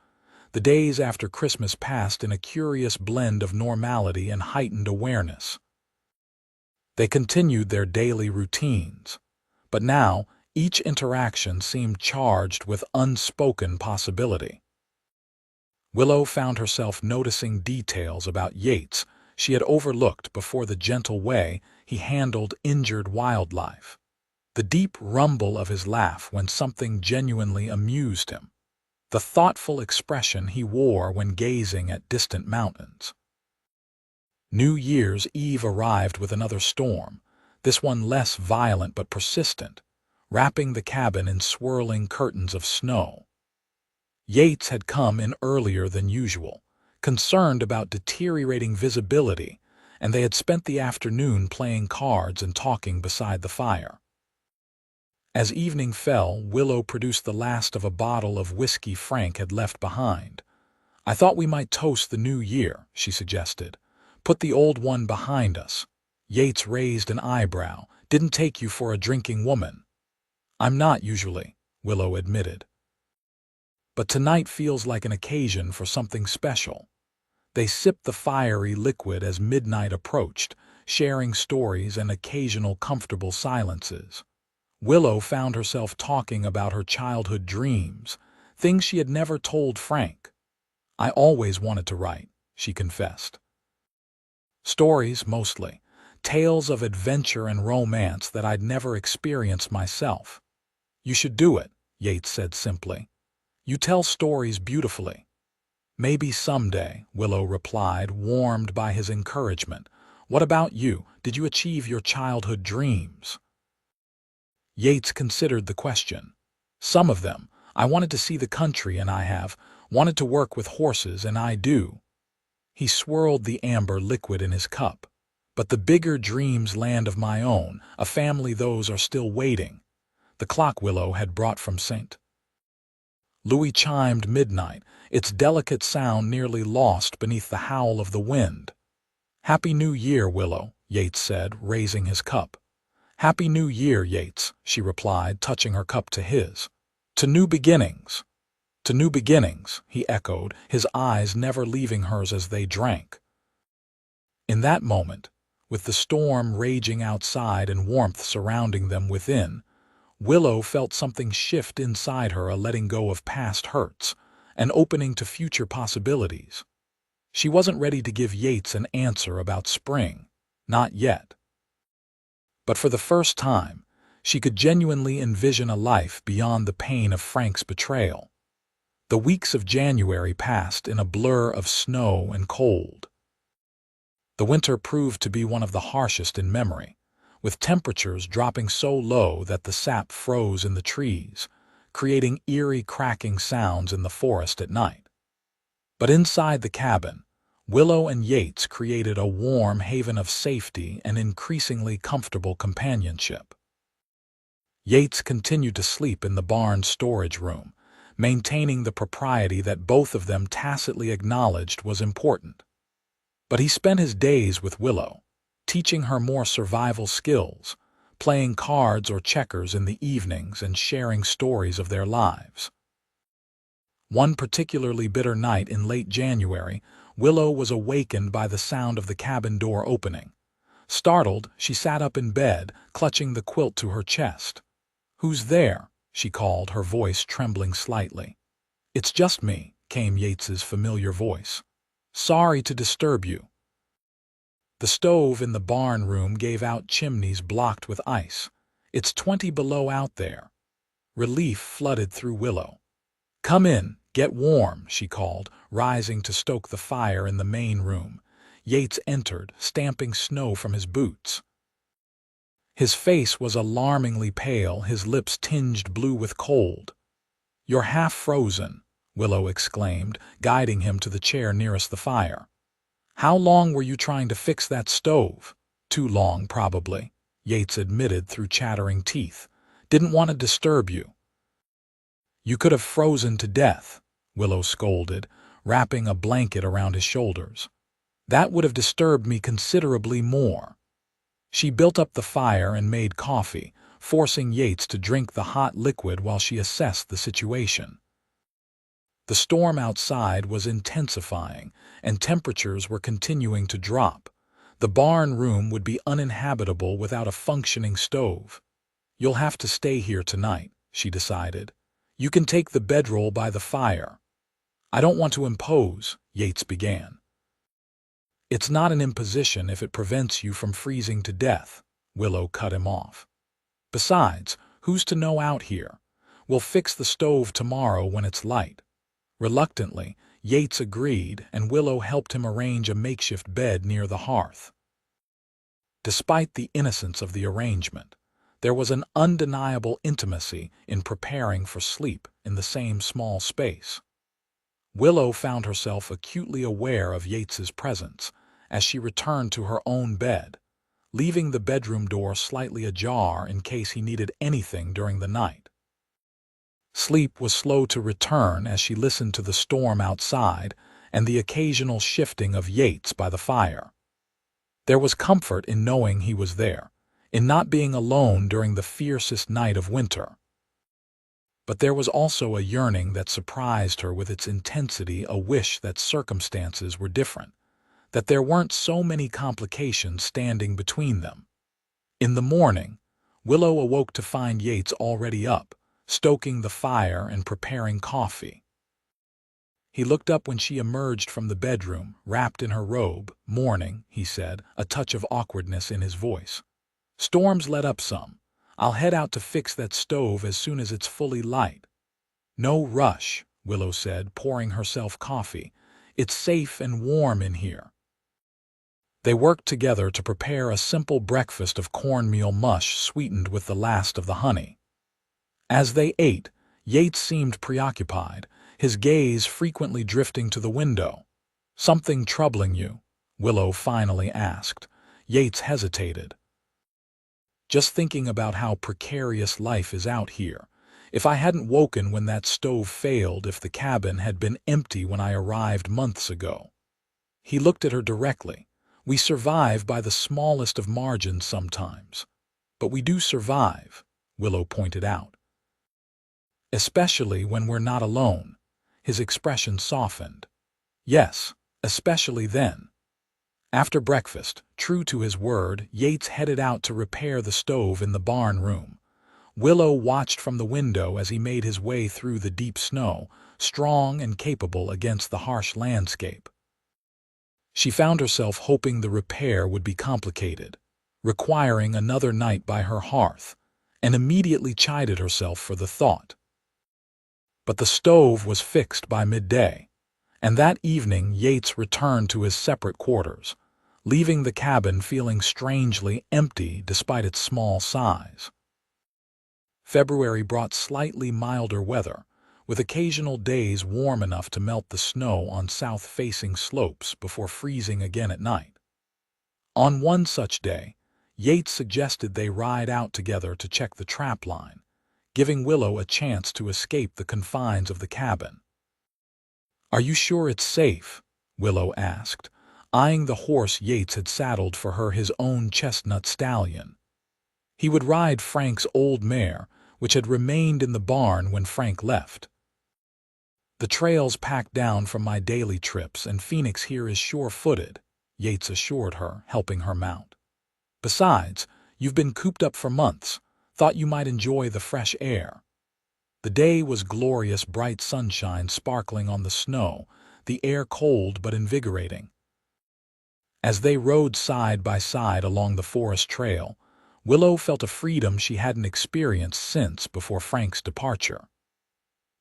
The days after Christmas passed in a curious blend of normality and heightened awareness. They continued their daily routines, but now each interaction seemed charged with unspoken possibility. Willow found herself noticing details about Yates she had overlooked before: the gentle way he handled injured wildlife, the deep rumble of his laugh when something genuinely amused him, the thoughtful expression he wore when gazing at distant mountains. New Year's Eve arrived with another storm, this one less violent but persistent, wrapping the cabin in swirling curtains of snow. Yates had come in earlier than usual, concerned about deteriorating visibility, and they had spent the afternoon playing cards and talking beside the fire. As evening fell, Willow produced the last of a bottle of whiskey Frank had left behind. "I thought we might toast the new year," she suggested. "Put the old one behind us." Yates raised an eyebrow. "Didn't take you for a drinking woman." "I'm not usually," Willow admitted. "But tonight feels like an occasion for something special." They sipped the fiery liquid as midnight approached, sharing stories and occasional comfortable silences. Willow found herself talking about her childhood dreams, things she had never told Frank. "I always wanted to write," she confessed. "Stories, mostly. Tales of adventure and romance that I'd never experienced myself." "You should do it," Yates said simply. "You tell stories beautifully." "Maybe someday," Willow replied, warmed by his encouragement. "What about you? Did you achieve your childhood dreams?" Yates considered the question. "Some of them. I wanted to see the country, and I have. Wanted to work with horses, and I do." He swirled the amber liquid in his cup. "But the bigger dreams land of my own, a family, those are still waiting." The clock Willow had brought from St. Louis chimed midnight, its delicate sound nearly lost beneath the howl of the wind. "Happy New Year, Willow," Yates said, raising his cup. "Happy New Year, Yates," she replied, touching her cup to his. "To new beginnings." "To new beginnings," he echoed, his eyes never leaving hers as they drank. In that moment, with the storm raging outside and warmth surrounding them within, Willow felt something shift inside her, a letting go of past hurts, an opening to future possibilities. She wasn't ready to give Yates an answer about spring, not yet. But for the first time, she could genuinely envision a life beyond the pain of Frank's betrayal. The weeks of January passed in a blur of snow and cold. The winter proved to be one of the harshest in memory, with temperatures dropping so low that the sap froze in the trees, creating eerie cracking sounds in the forest at night. But inside the cabin, Willow and Yates created a warm haven of safety and increasingly comfortable companionship. Yates continued to sleep in the barn's storage room, maintaining the propriety that both of them tacitly acknowledged was important. But he spent his days with Willow, teaching her more survival skills, playing cards or checkers in the evenings and sharing stories of their lives. One particularly bitter night in late January, Willow was awakened by the sound of the cabin door opening. Startled, she sat up in bed, clutching the quilt to her chest. "Who's there?" she called, her voice trembling slightly. "It's just me," came Yates's familiar voice. "Sorry to disturb you." The stove in the barn room gave out chimneys blocked with ice. "It's 20 below out there." Relief flooded through Willow. "Come in, get warm," she called, rising to stoke the fire in the main room. Yates entered, stamping snow from his boots. His face was alarmingly pale, his lips tinged blue with cold. "You're half frozen," Willow exclaimed, guiding him to the chair nearest the fire. "How long were you trying to fix that stove?" "Too long, probably," Yates admitted through chattering teeth. "Didn't want to disturb you." "You could have frozen to death," Willow scolded, wrapping a blanket around his shoulders. "That would have disturbed me considerably more." She built up the fire and made coffee, forcing Yates to drink the hot liquid while she assessed the situation. The storm outside was intensifying, and temperatures were continuing to drop. The barn room would be uninhabitable without a functioning stove. "You'll have to stay here tonight," she decided. "You can take the bedroll by the fire." "I don't want to impose," Yates began. "It's not an imposition if it prevents you from freezing to death," Willow cut him off. "Besides, who's to know out here? We'll fix the stove tomorrow when it's light." Reluctantly, Yates agreed, and Willow helped him arrange a makeshift bed near the hearth. Despite the innocence of the arrangement, there was an undeniable intimacy in preparing for sleep in the same small space. Willow found herself acutely aware of Yates's presence as she returned to her own bed, leaving the bedroom door slightly ajar in case he needed anything during the night. Sleep was slow to return as she listened to the storm outside and the occasional shifting of Yates by the fire. There was comfort in knowing he was there, in not being alone during the fiercest night of winter. But there was also a yearning that surprised her with its intensity, a wish that circumstances were different, that there weren't so many complications standing between them. In the morning, Willow awoke to find Yates already up, stoking the fire and preparing coffee. He looked up when she emerged from the bedroom, wrapped in her robe. "Morning," he said, a touch of awkwardness in his voice. "Storm's let up some. I'll head out to fix that stove as soon as it's fully light." "No rush," Willow said, pouring herself coffee. "It's safe and warm in here." They worked together to prepare a simple breakfast of cornmeal mush sweetened with the last of the honey. As they ate, Yates seemed preoccupied, his gaze frequently drifting to the window. "Something troubling you?" Willow finally asked. Yates hesitated. "Just thinking about how precarious life is out here. If I hadn't woken when that stove failed, if the cabin had been empty when I arrived months ago." He looked at her directly. "We survive by the smallest of margins sometimes. But we do survive," Willow pointed out. "Especially when we're not alone." His expression softened. "Yes, especially then." After breakfast, true to his word, Yates headed out to repair the stove in the barn room. Willow watched from the window as he made his way through the deep snow, strong and capable against the harsh landscape. She found herself hoping the repair would be complicated, requiring another night by her hearth, and immediately chided herself for the thought. But the stove was fixed by midday, and that evening Yates returned to his separate quarters, leaving the cabin feeling strangely empty despite its small size. February brought slightly milder weather, with occasional days warm enough to melt the snow on south-facing slopes before freezing again at night. On one such day, Yates suggested they ride out together to check the trap line, giving Willow a chance to escape the confines of the cabin. "Are you sure it's safe?" Willow asked, eyeing the horse Yates had saddled for her, his own chestnut stallion. He would ride Frank's old mare, which had remained in the barn when Frank left. "The trail's packed down from my daily trips, and Phoenix here is sure-footed," Yates assured her, helping her mount. "Besides, you've been cooped up for months. Thought you might enjoy the fresh air." The day was glorious, bright sunshine sparkling on the snow, the air cold but invigorating. As they rode side by side along the forest trail, Willow felt a freedom she hadn't experienced since before Frank's departure.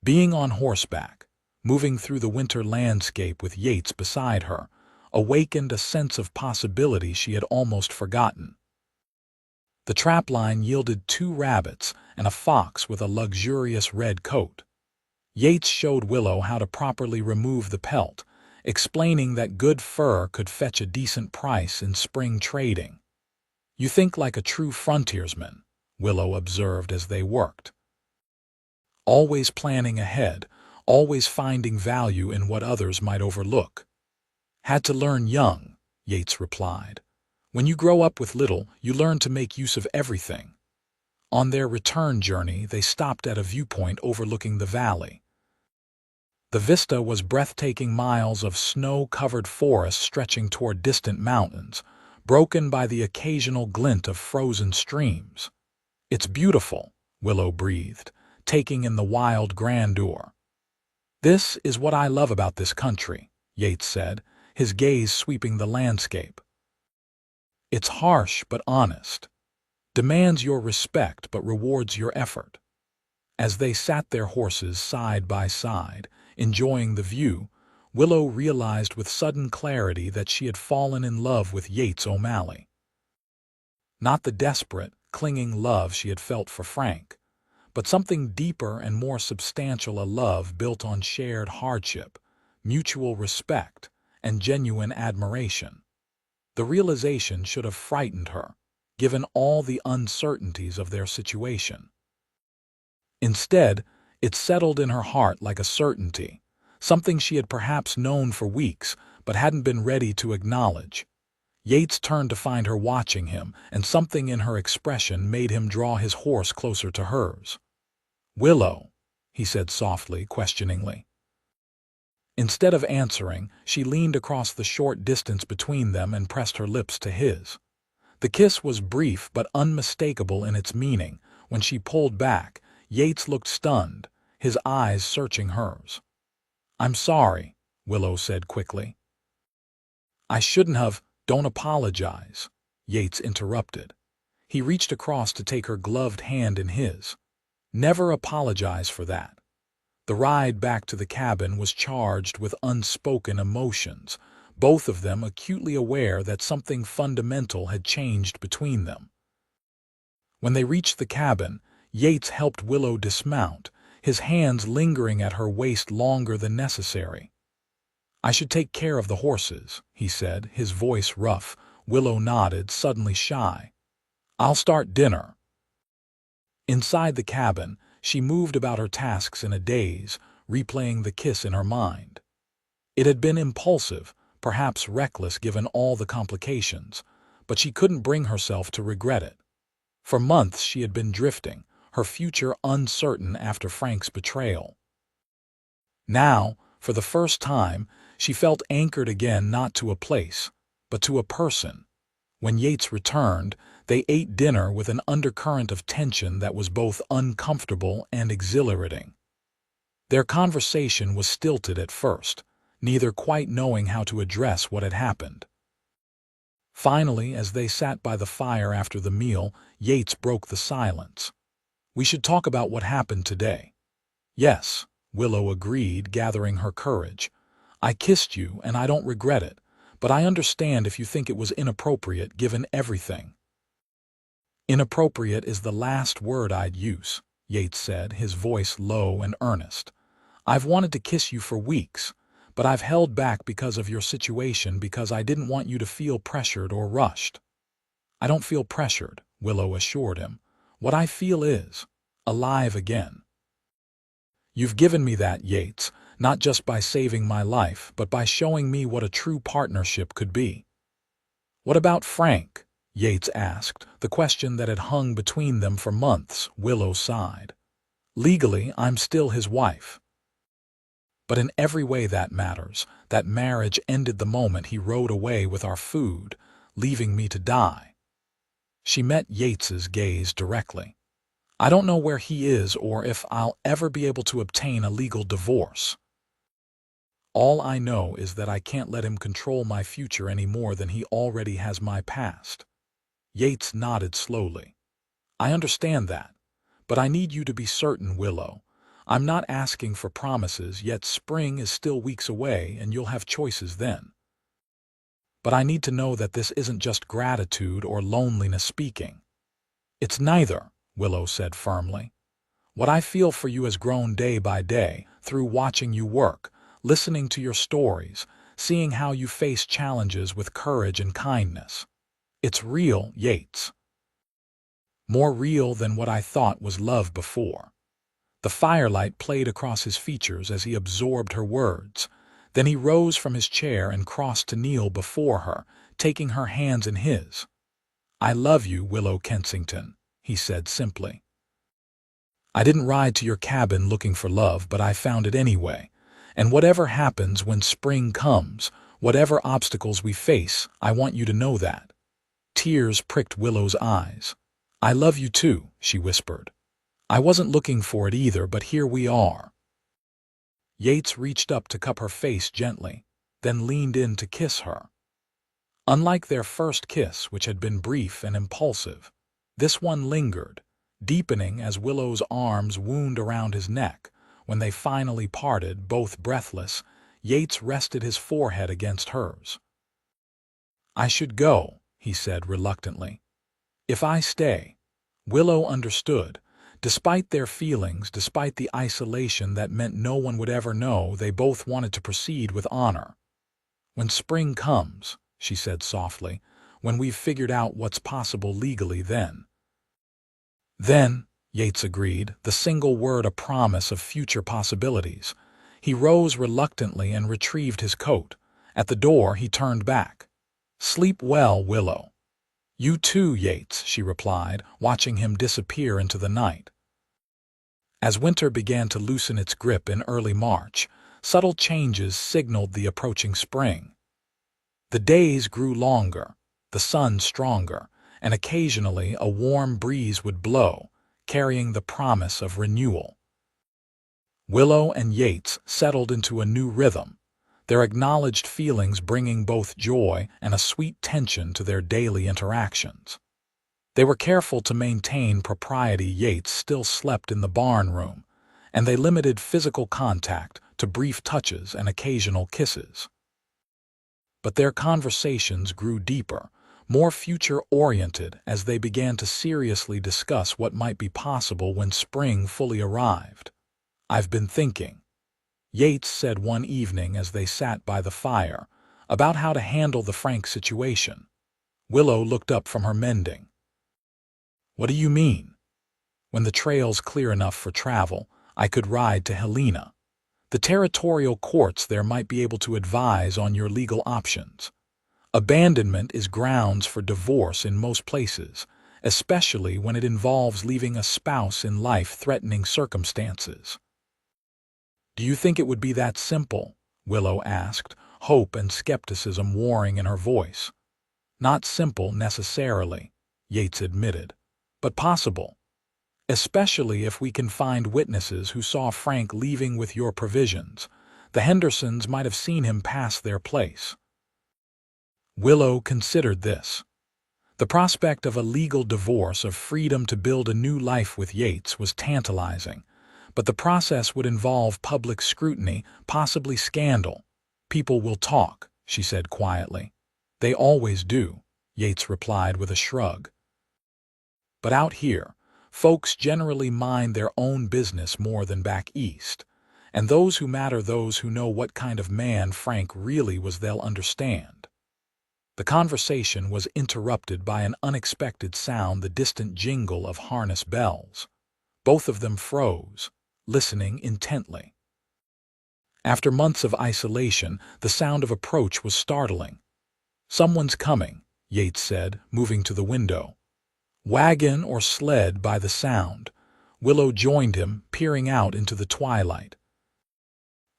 Being on horseback, moving through the winter landscape with Yates beside her, awakened a sense of possibility she had almost forgotten. The trapline yielded 2 rabbits and a fox with a luxurious red coat. Yates showed Willow how to properly remove the pelt, explaining that good fur could fetch a decent price in spring trading. "You think like a true frontiersman," Willow observed as they worked. "Always planning ahead, always finding value in what others might overlook." "Had to learn young," Yates replied. "When you grow up with little, you learn to make use of everything." On their return journey, they stopped at a viewpoint overlooking the valley. The vista was breathtaking, miles of snow-covered forest stretching toward distant mountains, broken by the occasional glint of frozen streams. "It's beautiful," Willow breathed, taking in the wild grandeur. "This is what I love about this country," Yates said, his gaze sweeping the landscape. "It's harsh but honest. Demands your respect but rewards your effort." As they sat their horses side by side, enjoying the view, Willow realized with sudden clarity that she had fallen in love with Yates O'Malley. Not the desperate, clinging love she had felt for Frank, but something deeper and more substantial, a love built on shared hardship, mutual respect, and genuine admiration. The realization should have frightened her, given all the uncertainties of their situation. Instead, it settled in her heart like a certainty, something she had perhaps known for weeks but hadn't been ready to acknowledge. Yates turned to find her watching him, and something in her expression made him draw his horse closer to hers. "Willow," he said softly, questioningly. Instead of answering, she leaned across the short distance between them and pressed her lips to his. The kiss was brief but unmistakable in its meaning. When she pulled back, Yates looked stunned, his eyes searching hers. "I'm sorry," Willow said quickly. "I shouldn't have." "Don't apologize," Yates interrupted. He reached across to take her gloved hand in his. "Never apologize for that." The ride back to the cabin was charged with unspoken emotions, both of them acutely aware that something fundamental had changed between them. When they reached the cabin, Yates helped Willow dismount, his hands lingering at her waist longer than necessary. "I should take care of the horses," he said, his voice rough. Willow nodded, suddenly shy. "I'll start dinner." Inside the cabin, she moved about her tasks in a daze, replaying the kiss in her mind. It had been impulsive, perhaps reckless given all the complications, but she couldn't bring herself to regret it. For months she had been drifting, her future uncertain after Frank's betrayal. Now, for the first time, she felt anchored again, not to a place, but to a person. When Yates returned, they ate dinner with an undercurrent of tension that was both uncomfortable and exhilarating. Their conversation was stilted at first, neither quite knowing how to address what had happened. Finally, as they sat by the fire after the meal, Yates broke the silence. "We should talk about what happened today." "Yes," Willow agreed, gathering her courage. "I kissed you, and I don't regret it, but I understand if you think it was inappropriate given everything." "Inappropriate is the last word I'd use," Yates said, his voice low and earnest. "I've wanted to kiss you for weeks, but I've held back because of your situation, because I didn't want you to feel pressured or rushed." "I don't feel pressured," Willow assured him. "What I feel is alive again." "You've given me that, Yates, not just by saving my life, but by showing me what a true partnership could be." "What about Frank?" Yates asked, the question that had hung between them for months. Willow sighed. "Legally, I'm still his wife. But in every way that matters. That marriage ended the moment he rode away with our food, leaving me to die." She met Yates's gaze directly. I don't know where he is or if I'll ever be able to obtain a legal divorce. All I know is that I can't let him control my future any more than he already has my past." Yates nodded slowly. "I understand that, but I need you to be certain, Willow. I'm not asking for promises, yet spring is still weeks away and you'll have choices then. But I need to know that this isn't just gratitude or loneliness speaking." "It's neither," Willow said firmly. "What I feel for you has grown day by day, through watching you work, listening to your stories, seeing how you face challenges with courage and kindness. It's real, Yates. More real than what I thought was love before." The firelight played across his features as he absorbed her words. Then he rose from his chair and crossed to kneel before her, taking her hands in his. "I love you, Willow Kensington," he said simply. "I didn't ride to your cabin looking for love, but I found it anyway. And whatever happens when spring comes, whatever obstacles we face, I want you to know that." Tears pricked Willow's eyes. "I love you too," she whispered. "I wasn't looking for it either, but here we are." Yates reached up to cup her face gently, then leaned in to kiss her. Unlike their first kiss, which had been brief and impulsive, this one lingered, deepening as Willow's arms wound around his neck. When they finally parted, both breathless, Yates rested his forehead against hers. "I should go," he said reluctantly. "If I stay." Willow understood. Despite their feelings, despite the isolation that meant no one would ever know, they both wanted to proceed with honor. "When spring comes," she said softly, "when we've figured out what's possible legally, then." "Then," Yates agreed, the single word a promise of future possibilities. He rose reluctantly and retrieved his coat. At the door, he turned back. "Sleep well, Willow." "You too, Yates," she replied, watching him disappear into the night. As winter began to loosen its grip in early March, subtle changes signaled the approaching spring. The days grew longer, the sun stronger, and occasionally a warm breeze would blow, carrying the promise of renewal. Willow and Yates settled into a new rhythm, their acknowledged feelings bringing both joy and a sweet tension to their daily interactions. They were careful to maintain propriety. Yates still slept in the barn room, and they limited physical contact to brief touches and occasional kisses. But their conversations grew deeper, more future-oriented as they began to seriously discuss what might be possible when spring fully arrived. "I've been thinking," Yates said one evening as they sat by the fire, "about how to handle the Frank situation." Willow looked up from her mending. "What do you mean?" "When the trail's clear enough for travel, I could ride to Helena. The territorial courts there might be able to advise on your legal options. Abandonment is grounds for divorce in most places, especially when it involves leaving a spouse in life-threatening circumstances." "Do you think it would be that simple?" Willow asked, hope and skepticism warring in her voice. "Not simple necessarily," Yates admitted, "but possible. Especially if we can find witnesses who saw Frank leaving with your provisions. The Hendersons might have seen him pass their place." Willow considered this. The prospect of a legal divorce, of freedom to build a new life with Yates, was tantalizing, but the process would involve public scrutiny, possibly scandal. "People will talk," she said quietly. "They always do," Yates replied with a shrug. "But out here, folks generally mind their own business more than back east. And those who matter, those who know what kind of man Frank really was, they'll understand." The conversation was interrupted by an unexpected sound, the distant jingle of harness bells. Both of them froze, listening intently. After months of isolation, the sound of approach was startling. "Someone's coming," Yates said, moving to the window. Wagon or sled by the sound. Willow joined him, peering out into the twilight.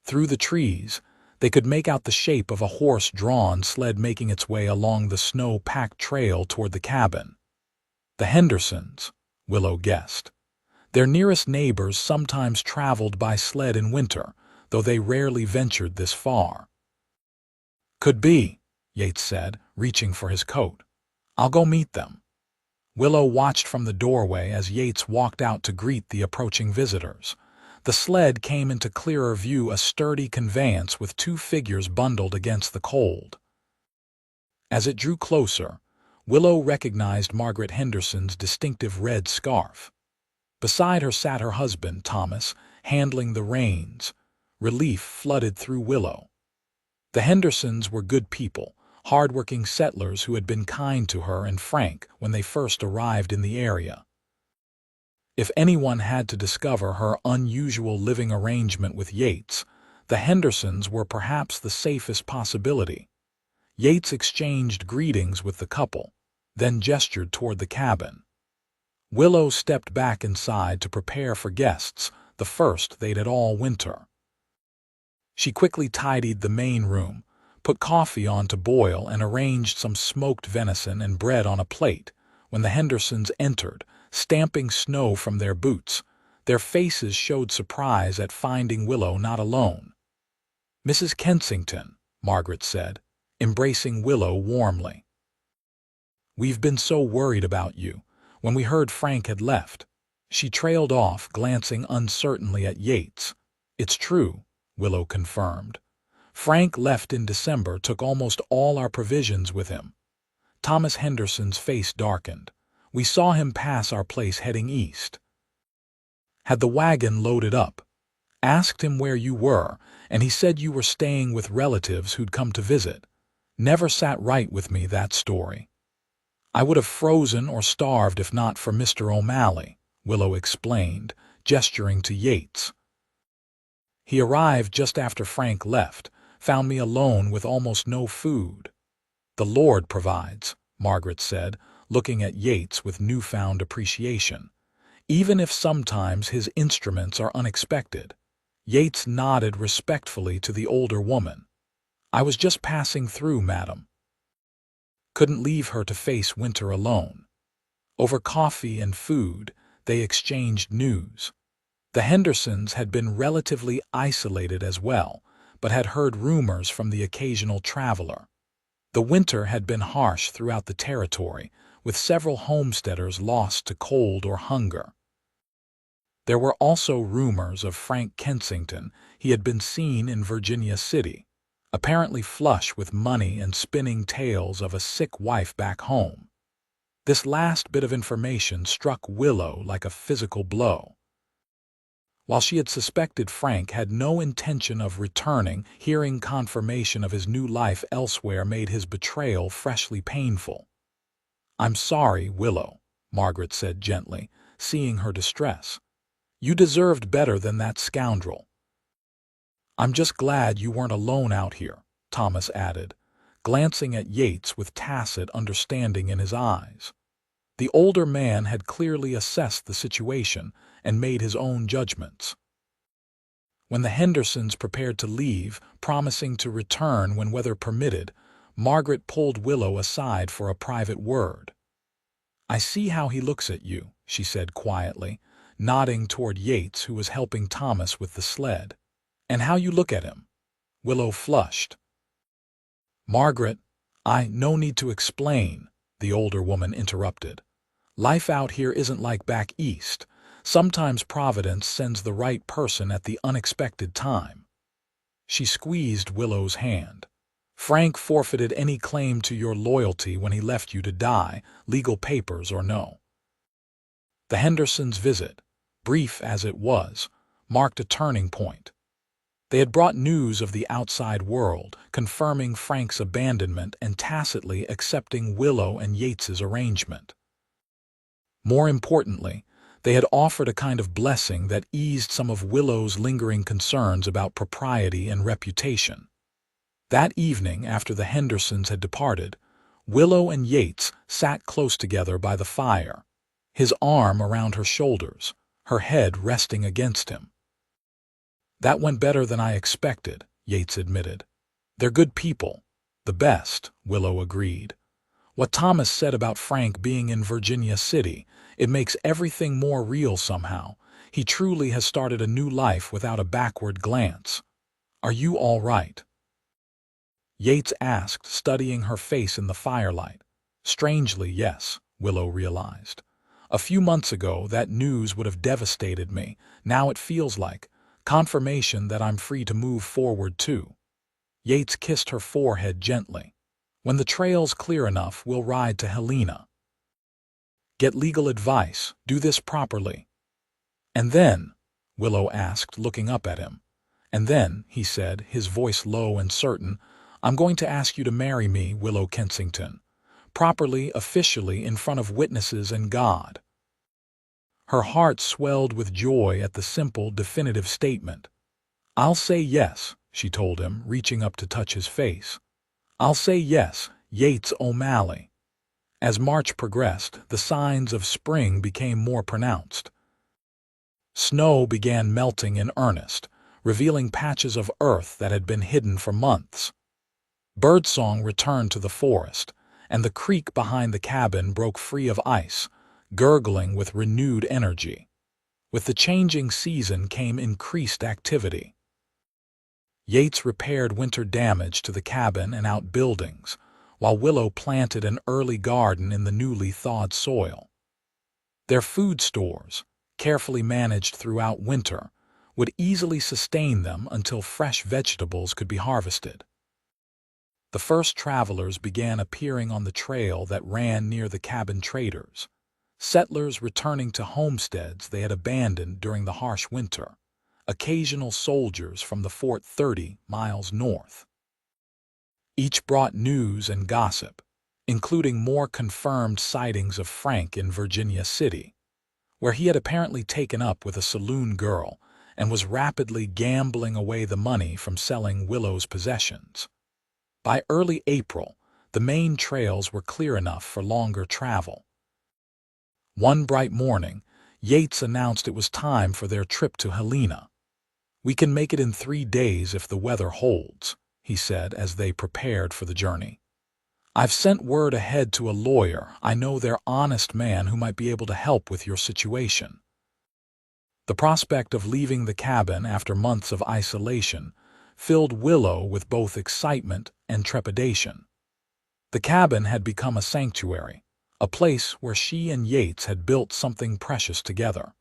Through the trees, they could make out the shape of a horse-drawn sled making its way along the snow-packed trail toward the cabin. "The Hendersons," Willow guessed. Their nearest neighbors sometimes traveled by sled in winter, though they rarely ventured this far. "Could be," Yates said, reaching for his coat. "I'll go meet them." Willow watched from the doorway as Yates walked out to greet the approaching visitors. The sled came into clearer view, a sturdy conveyance with two figures bundled against the cold. As it drew closer, Willow recognized Margaret Henderson's distinctive red scarf. Beside her sat her husband, Thomas, handling the reins. Relief flooded through Willow. The Hendersons were good people, hard-working settlers who had been kind to her and Frank when they first arrived in the area. If anyone had to discover her unusual living arrangement with Yates, the Hendersons were perhaps the safest possibility. Yates exchanged greetings with the couple, then gestured toward the cabin. Willow stepped back inside to prepare for guests, the first they'd had all winter. She quickly tidied the main room, put coffee on to boil, and arranged some smoked venison and bread on a plate when the Hendersons entered, stamping snow from their boots. Their faces showed surprise at finding Willow not alone. "Mrs. Kensington," Margaret said, embracing Willow warmly. "We've been so worried about you. When we heard Frank had left." She trailed off, glancing uncertainly at Yates. "It's true," Willow confirmed. "Frank left in December, took almost all our provisions with him." Thomas Henderson's face darkened. "We saw him pass our place heading east. Had the wagon loaded up. Asked him where you were, and he said you were staying with relatives who'd come to visit. Never sat right with me, that story. I would have frozen or starved if not for Mr. O'Malley," Willow explained, gesturing to Yates. "He arrived just after Frank left, found me alone with almost no food." "The Lord provides," Margaret said, looking at Yates with newfound appreciation, "even if sometimes his instruments are unexpected." Yates nodded respectfully to the older woman. "I was just passing through, madam." Couldn't leave her to face winter alone. Over coffee and food, they exchanged news. The Hendersons had been relatively isolated as well, but had heard rumors from the occasional traveler. The winter had been harsh throughout the territory, with several homesteaders lost to cold or hunger. There were also rumors of Frank Kensington. He had been seen in Virginia City, apparently flush with money and spinning tales of a sick wife back home. This last bit of information struck Willow like a physical blow. While she had suspected Frank had no intention of returning, hearing confirmation of his new life elsewhere made his betrayal freshly painful. "I'm sorry, Willow," Margaret said gently, seeing her distress. "You deserved better than that scoundrel." "I'm just glad you weren't alone out here," Thomas added, glancing at Yates with tacit understanding in his eyes. The older man had clearly assessed the situation and made his own judgments. When the Hendersons prepared to leave, promising to return when weather permitted, Margaret pulled Willow aside for a private word. "I see how he looks at you," she said quietly, nodding toward Yates, who was helping Thomas with the sled. "And how you look at him." Willow flushed. "Margaret, no need to explain," the older woman interrupted. "Life out here isn't like back east. Sometimes Providence sends the right person at the unexpected time." She squeezed Willow's hand. "Frank forfeited any claim to your loyalty when he left you to die, legal papers or no." The Hendersons' visit, brief as it was, marked a turning point. They had brought news of the outside world, confirming Frank's abandonment and tacitly accepting Willow and Yates's arrangement. More importantly, they had offered a kind of blessing that eased some of Willow's lingering concerns about propriety and reputation. That evening, after the Hendersons had departed, Willow and Yates sat close together by the fire, his arm around her shoulders, her head resting against him. "That went better than I expected," Yates admitted. "They're good people. The best," Willow agreed. "What Thomas said about Frank being in Virginia City, it makes everything more real somehow. He truly has started a new life without a backward glance. Are you all right? Yates asked, studying her face in the firelight. Strangely, yes, Willow realized. A few months ago, that news would have devastated me. Now it feels like confirmation that I'm free to move forward too. Yates kissed her forehead gently. When the trail's clear enough, we'll ride to Helena. Get legal advice. Do this properly. And then? Willow asked, looking up at him. And then, he said, his voice low and certain, I'm going to ask you to marry me, Willow Kensington. Properly, officially, in front of witnesses and God. Her heart swelled with joy at the simple, definitive statement. I'll say yes, she told him, reaching up to touch his face. I'll say yes, Yates O'Malley. As March progressed, the signs of spring became more pronounced. Snow began melting in earnest, revealing patches of earth that had been hidden for months. Birdsong returned to the forest, and the creek behind the cabin broke free of ice, gurgling with renewed energy. With the changing season came increased activity. Yates repaired winter damage to the cabin and outbuildings, while Willow planted an early garden in the newly thawed soil. Their food stores, carefully managed throughout winter, would easily sustain them until fresh vegetables could be harvested. The first travelers began appearing on the trail that ran near the cabin traders, settlers returning to homesteads they had abandoned during the harsh winter, occasional soldiers from the fort 30 miles north. Each brought news and gossip, including more confirmed sightings of Frank in Virginia City, where he had apparently taken up with a saloon girl and was rapidly gambling away the money from selling Willow's possessions. By early April, the main trails were clear enough for longer travel. One bright morning, Yates announced it was time for their trip to Helena. We can make it in 3 days if the weather holds, he said as they prepared for the journey. I've sent word ahead to a lawyer I know they're honest man who might be able to help with your situation. The prospect of leaving the cabin after months of isolation filled Willow with both excitement and trepidation. The cabin had become a sanctuary, a place where she and Yates had built something precious together.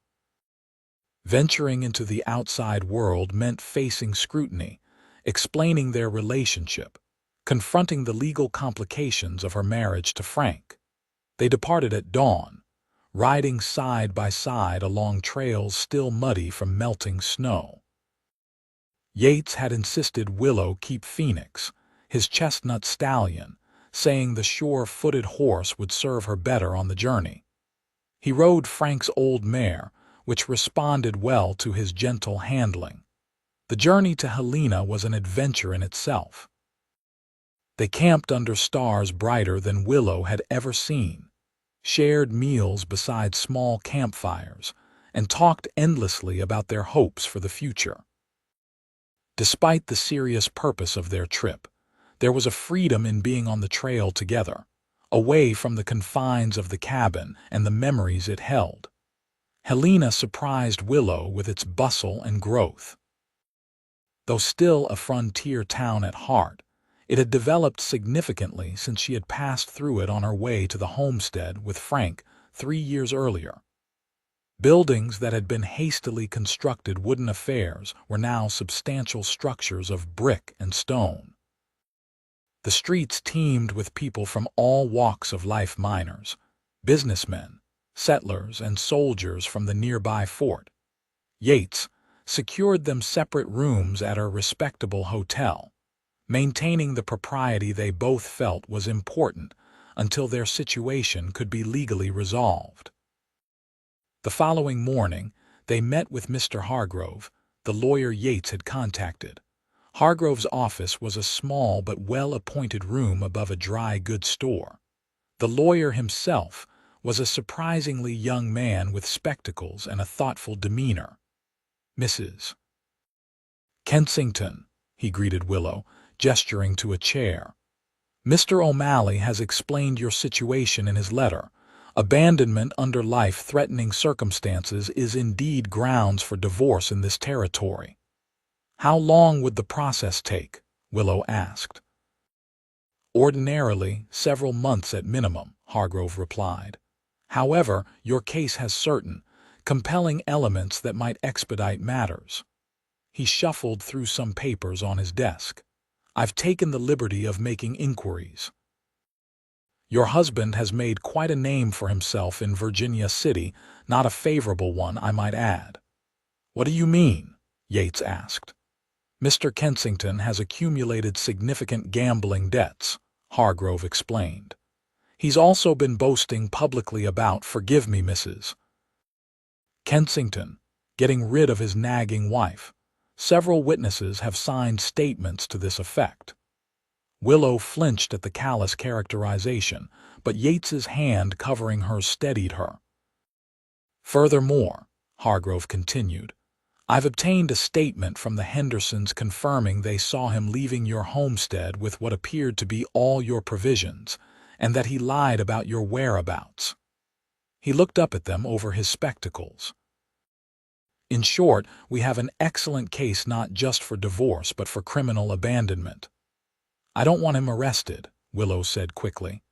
Venturing into the outside world meant facing scrutiny, explaining their relationship, confronting the legal complications of her marriage to Frank. They departed at dawn, riding side by side along trails still muddy from melting snow. Yates had insisted Willow keep Phoenix, his chestnut stallion, saying the sure-footed horse would serve her better on the journey. He rode Frank's old mare, which responded well to his gentle handling. The journey to Helena was an adventure in itself. They camped under stars brighter than Willow had ever seen, shared meals beside small campfires, and talked endlessly about their hopes for the future. Despite the serious purpose of their trip, there was a freedom in being on the trail together, away from the confines of the cabin and the memories it held. Helena surprised Willow with its bustle and growth. Though still a frontier town at heart, it had developed significantly since she had passed through it on her way to the homestead with Frank 3 years earlier. Buildings that had been hastily constructed wooden affairs were now substantial structures of brick and stone. The streets teemed with people from all walks of life: miners, businessmen, settlers, and soldiers from the nearby fort. Yates secured them separate rooms at a respectable hotel, maintaining the propriety they both felt was important until their situation could be legally resolved. The following morning, they met with Mr. Hargrove, the lawyer Yates had contacted. Hargrove's office was a small but well-appointed room above a dry goods store. The lawyer himself was a surprisingly young man with spectacles and a thoughtful demeanor. Mrs. Kensington, he greeted Willow, gesturing to a chair. Mr. O'Malley has explained your situation in his letter. Abandonment under life-threatening circumstances is indeed grounds for divorce in this territory. How long would the process take? Willow asked. Ordinarily, several months at minimum, Hargrove replied. However, your case has certain, compelling elements that might expedite matters. He shuffled through some papers on his desk. I've taken the liberty of making inquiries. Your husband has made quite a name for himself in Virginia City, not a favorable one, I might add. What do you mean? Yates asked. Mr. Kensington has accumulated significant gambling debts, Hargrove explained. He's also been boasting publicly about, forgive me, Mrs. Kensington, getting rid of his nagging wife. Several witnesses have signed statements to this effect. Willow flinched at the callous characterization, but Yates's hand covering hers steadied her. Furthermore, Hargrove continued, I've obtained a statement from the Hendersons confirming they saw him leaving your homestead with what appeared to be all your provisions, and that he lied about your whereabouts. He looked up at them over his spectacles. In short, we have an excellent case not just for divorce but for criminal abandonment. I don't want him arrested, Willow said quickly.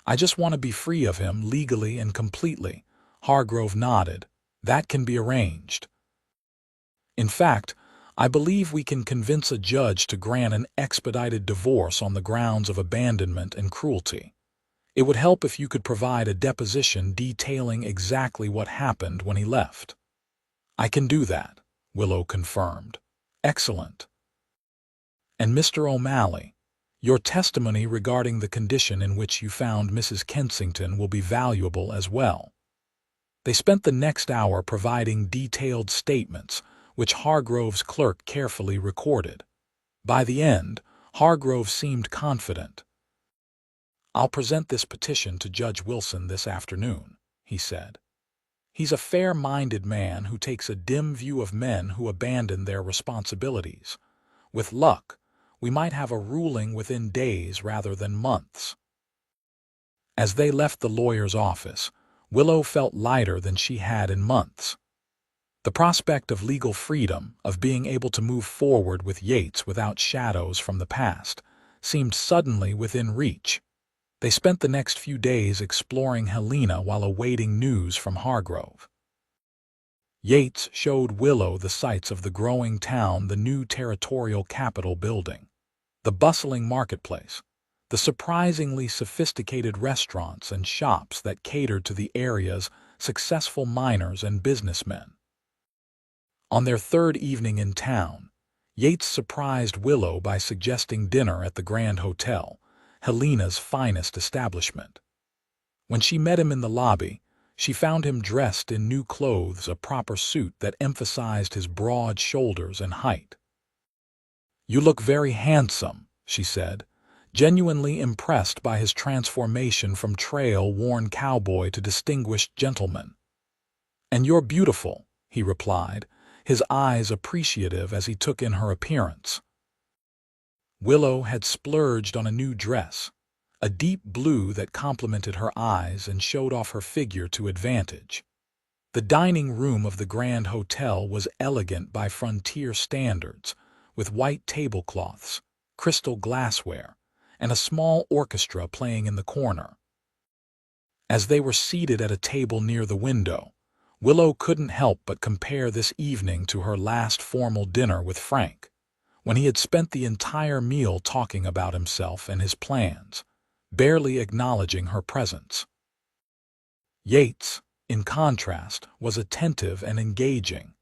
I just want to be free of him legally and completely. Hargrove nodded. That can be arranged. In fact, I believe we can convince a judge to grant an expedited divorce on the grounds of abandonment and cruelty. It would help if you could provide a deposition detailing exactly what happened when he left. I can do that, Willow confirmed. Excellent. And Mr. O'Malley, your testimony regarding the condition in which you found Mrs. Kensington will be valuable as well. They spent the next hour providing detailed statements, which Hargrove's clerk carefully recorded. By the end, Hargrove seemed confident. I'll present this petition to Judge Wilson this afternoon, he said. He's a fair-minded man who takes a dim view of men who abandon their responsibilities. With luck, we might have a ruling within days rather than months. As they left the lawyer's office, Willow felt lighter than she had in months. The prospect of legal freedom, of being able to move forward with Yates without shadows from the past, seemed suddenly within reach. They spent the next few days exploring Helena while awaiting news from Hargrove. Yates showed Willow the sights of the growing town, the new territorial capital building, the bustling marketplace, the surprisingly sophisticated restaurants and shops that catered to the area's successful miners and businessmen. On their third evening in town, Yates surprised Willow by suggesting dinner at the Grand Hotel, Helena's finest establishment. When she met him in the lobby, she found him dressed in new clothes, a proper suit that emphasized his broad shoulders and height. You look very handsome, she said, genuinely impressed by his transformation from trail-worn cowboy to distinguished gentleman. And you're beautiful, he replied, his eyes appreciative as he took in her appearance. Willow had splurged on a new dress, a deep blue that complemented her eyes and showed off her figure to advantage. The dining room of the Grand Hotel was elegant by frontier standards, with white tablecloths, crystal glassware, and a small orchestra playing in the corner. As they were seated at a table near the window, Willow couldn't help but compare this evening to her last formal dinner with Frank, when he had spent the entire meal talking about himself and his plans, barely acknowledging her presence. Yates, in contrast, was attentive and engaging,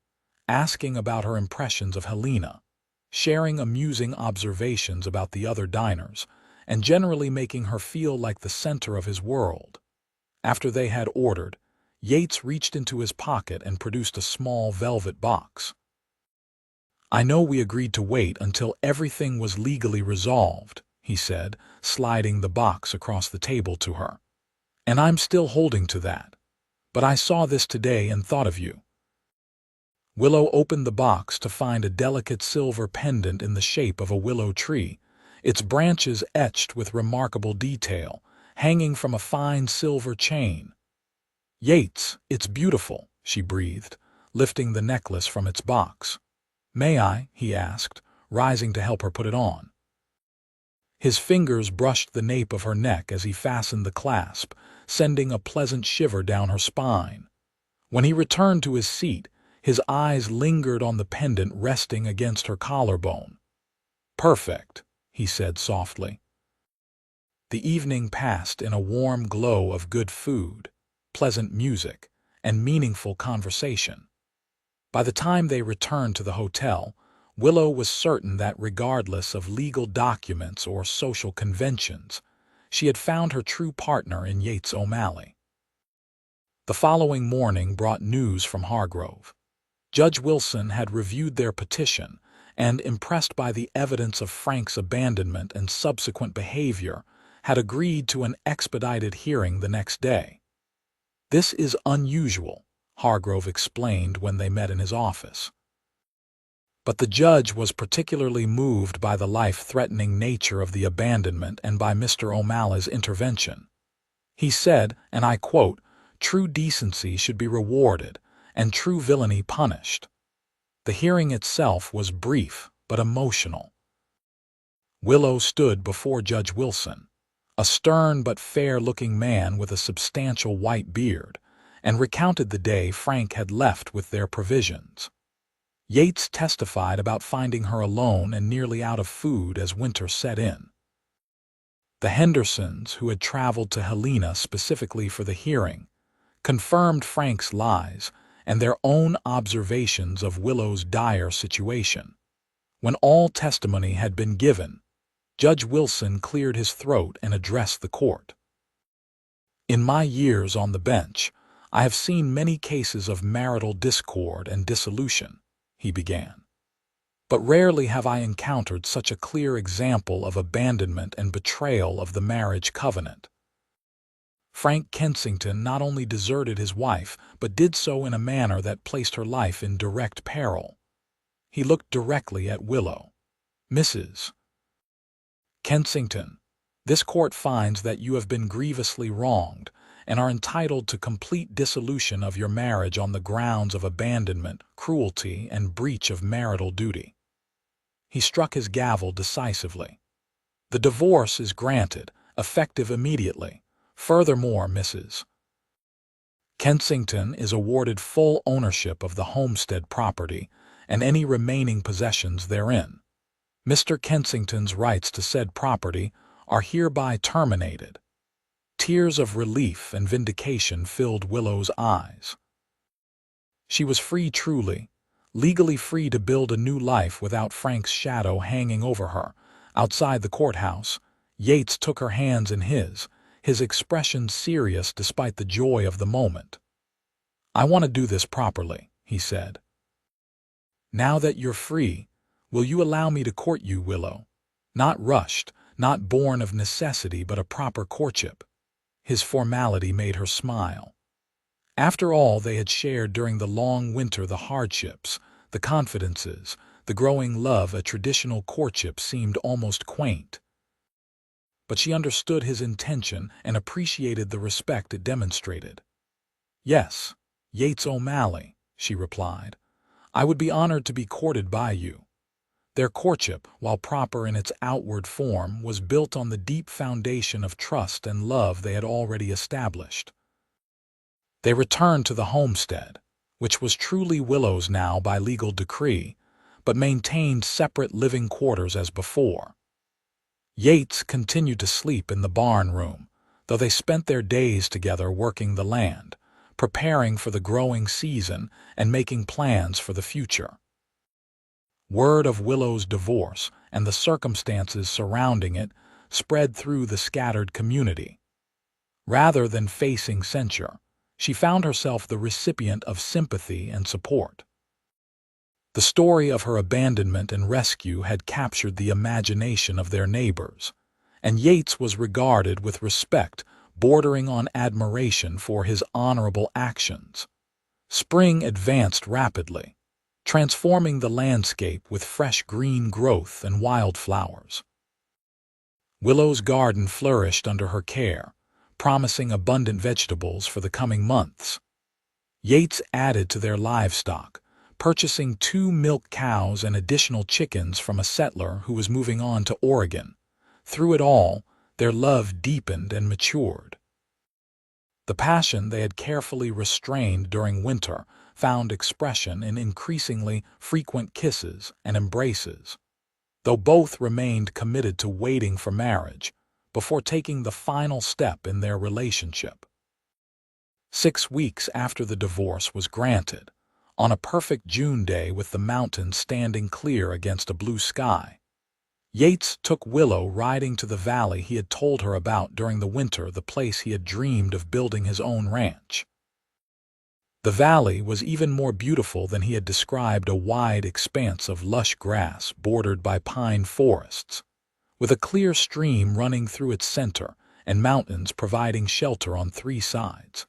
asking about her impressions of Helena, sharing amusing observations about the other diners, and generally making her feel like the center of his world. After they had ordered, Yates reached into his pocket and produced a small velvet box. I know we agreed to wait until everything was legally resolved, he said, sliding the box across the table to her. And I'm still holding to that. But I saw this today and thought of you. Willow opened the box to find a delicate silver pendant in the shape of a willow tree, its branches etched with remarkable detail, hanging from a fine silver chain. "Yates, it's beautiful," she breathed, lifting the necklace from its box. "May I?" he asked, rising to help her put it on. His fingers brushed the nape of her neck as he fastened the clasp, sending a pleasant shiver down her spine. When he returned to his seat, his eyes lingered on the pendant resting against her collarbone. "Perfect," he said softly. The evening passed in a warm glow of good food, pleasant music, and meaningful conversation. By the time they returned to the hotel, Willow was certain that regardless of legal documents or social conventions, she had found her true partner in Yates O'Malley. The following morning brought news from Hargrove. Judge Wilson had reviewed their petition and, impressed by the evidence of Frank's abandonment and subsequent behavior, had agreed to an expedited hearing the next day. "This is unusual," Hargrove explained when they met in his office. But the judge was particularly moved by the life-threatening nature of the abandonment and by Mr. O'Malley's intervention. He said, and I quote, "True decency should be rewarded, and true villainy punished." The hearing itself was brief but emotional. Willow stood before Judge Wilson, a stern but fair-looking man with a substantial white beard, and recounted the day Frank had left with their provisions. Yates testified about finding her alone and nearly out of food as winter set in. The Hendersons, who had traveled to Helena specifically for the hearing, confirmed Frank's lies and their own observations of Willow's dire situation. When all testimony had been given, Judge Wilson cleared his throat and addressed the court. "In my years on the bench, I have seen many cases of marital discord and dissolution," he began. "But rarely have I encountered such a clear example of abandonment and betrayal of the marriage covenant. Frank Kensington not only deserted his wife, but did so in a manner that placed her life in direct peril." He looked directly at Willow. "Mrs. Kensington, this court finds that you have been grievously wronged and are entitled to complete dissolution of your marriage on the grounds of abandonment, cruelty, and breach of marital duty." He struck his gavel decisively. "The divorce is granted, effective immediately. Furthermore, Mrs. Kensington is awarded full ownership of the homestead property and any remaining possessions therein. Mr. Kensington's rights to said property are hereby terminated." Tears of relief and vindication filled Willow's eyes. She was free truly, legally free to build a new life without Frank's shadow hanging over her. Outside the courthouse, Yates took her hands in his expression serious despite the joy of the moment. "I want to do this properly," he said. "Now that you're free, will you allow me to court you, Willow? Not rushed, not born of necessity, but a proper courtship." His formality made her smile. After all they had shared during the long winter, the hardships, the confidences, the growing love, a traditional courtship seemed almost quaint. But she understood his intention and appreciated the respect it demonstrated. "Yes, Yates O'Malley," she replied. "I would be honored to be courted by you." Their courtship, while proper in its outward form, was built on the deep foundation of trust and love they had already established. They returned to the homestead, which was truly Willow's now by legal decree, but maintained separate living quarters as before. Yates continued to sleep in the barn room, though they spent their days together working the land, preparing for the growing season and making plans for the future. Word of Willow's divorce and the circumstances surrounding it spread through the scattered community. Rather than facing censure, she found herself the recipient of sympathy and support. The story of her abandonment and rescue had captured the imagination of their neighbors, and Yates was regarded with respect bordering on admiration for his honorable actions. Spring advanced rapidly, transforming the landscape with fresh green growth and wildflowers. Willow's garden flourished under her care, promising abundant vegetables for the coming months. Yates added to their livestock, purchasing 2 milk cows and additional chickens from a settler who was moving on to Oregon. Through it all, their love deepened and matured. The passion they had carefully restrained during winter found expression in increasingly frequent kisses and embraces, though both remained committed to waiting for marriage before taking the final step in their relationship. 6 weeks after the divorce was granted, on a perfect June day with the mountains standing clear against a blue sky, Yates took Willow riding to the valley he had told her about during the winter, the place he had dreamed of building his own ranch. The valley was even more beautiful than he had described, a wide expanse of lush grass bordered by pine forests, with a clear stream running through its center and mountains providing shelter on 3 sides.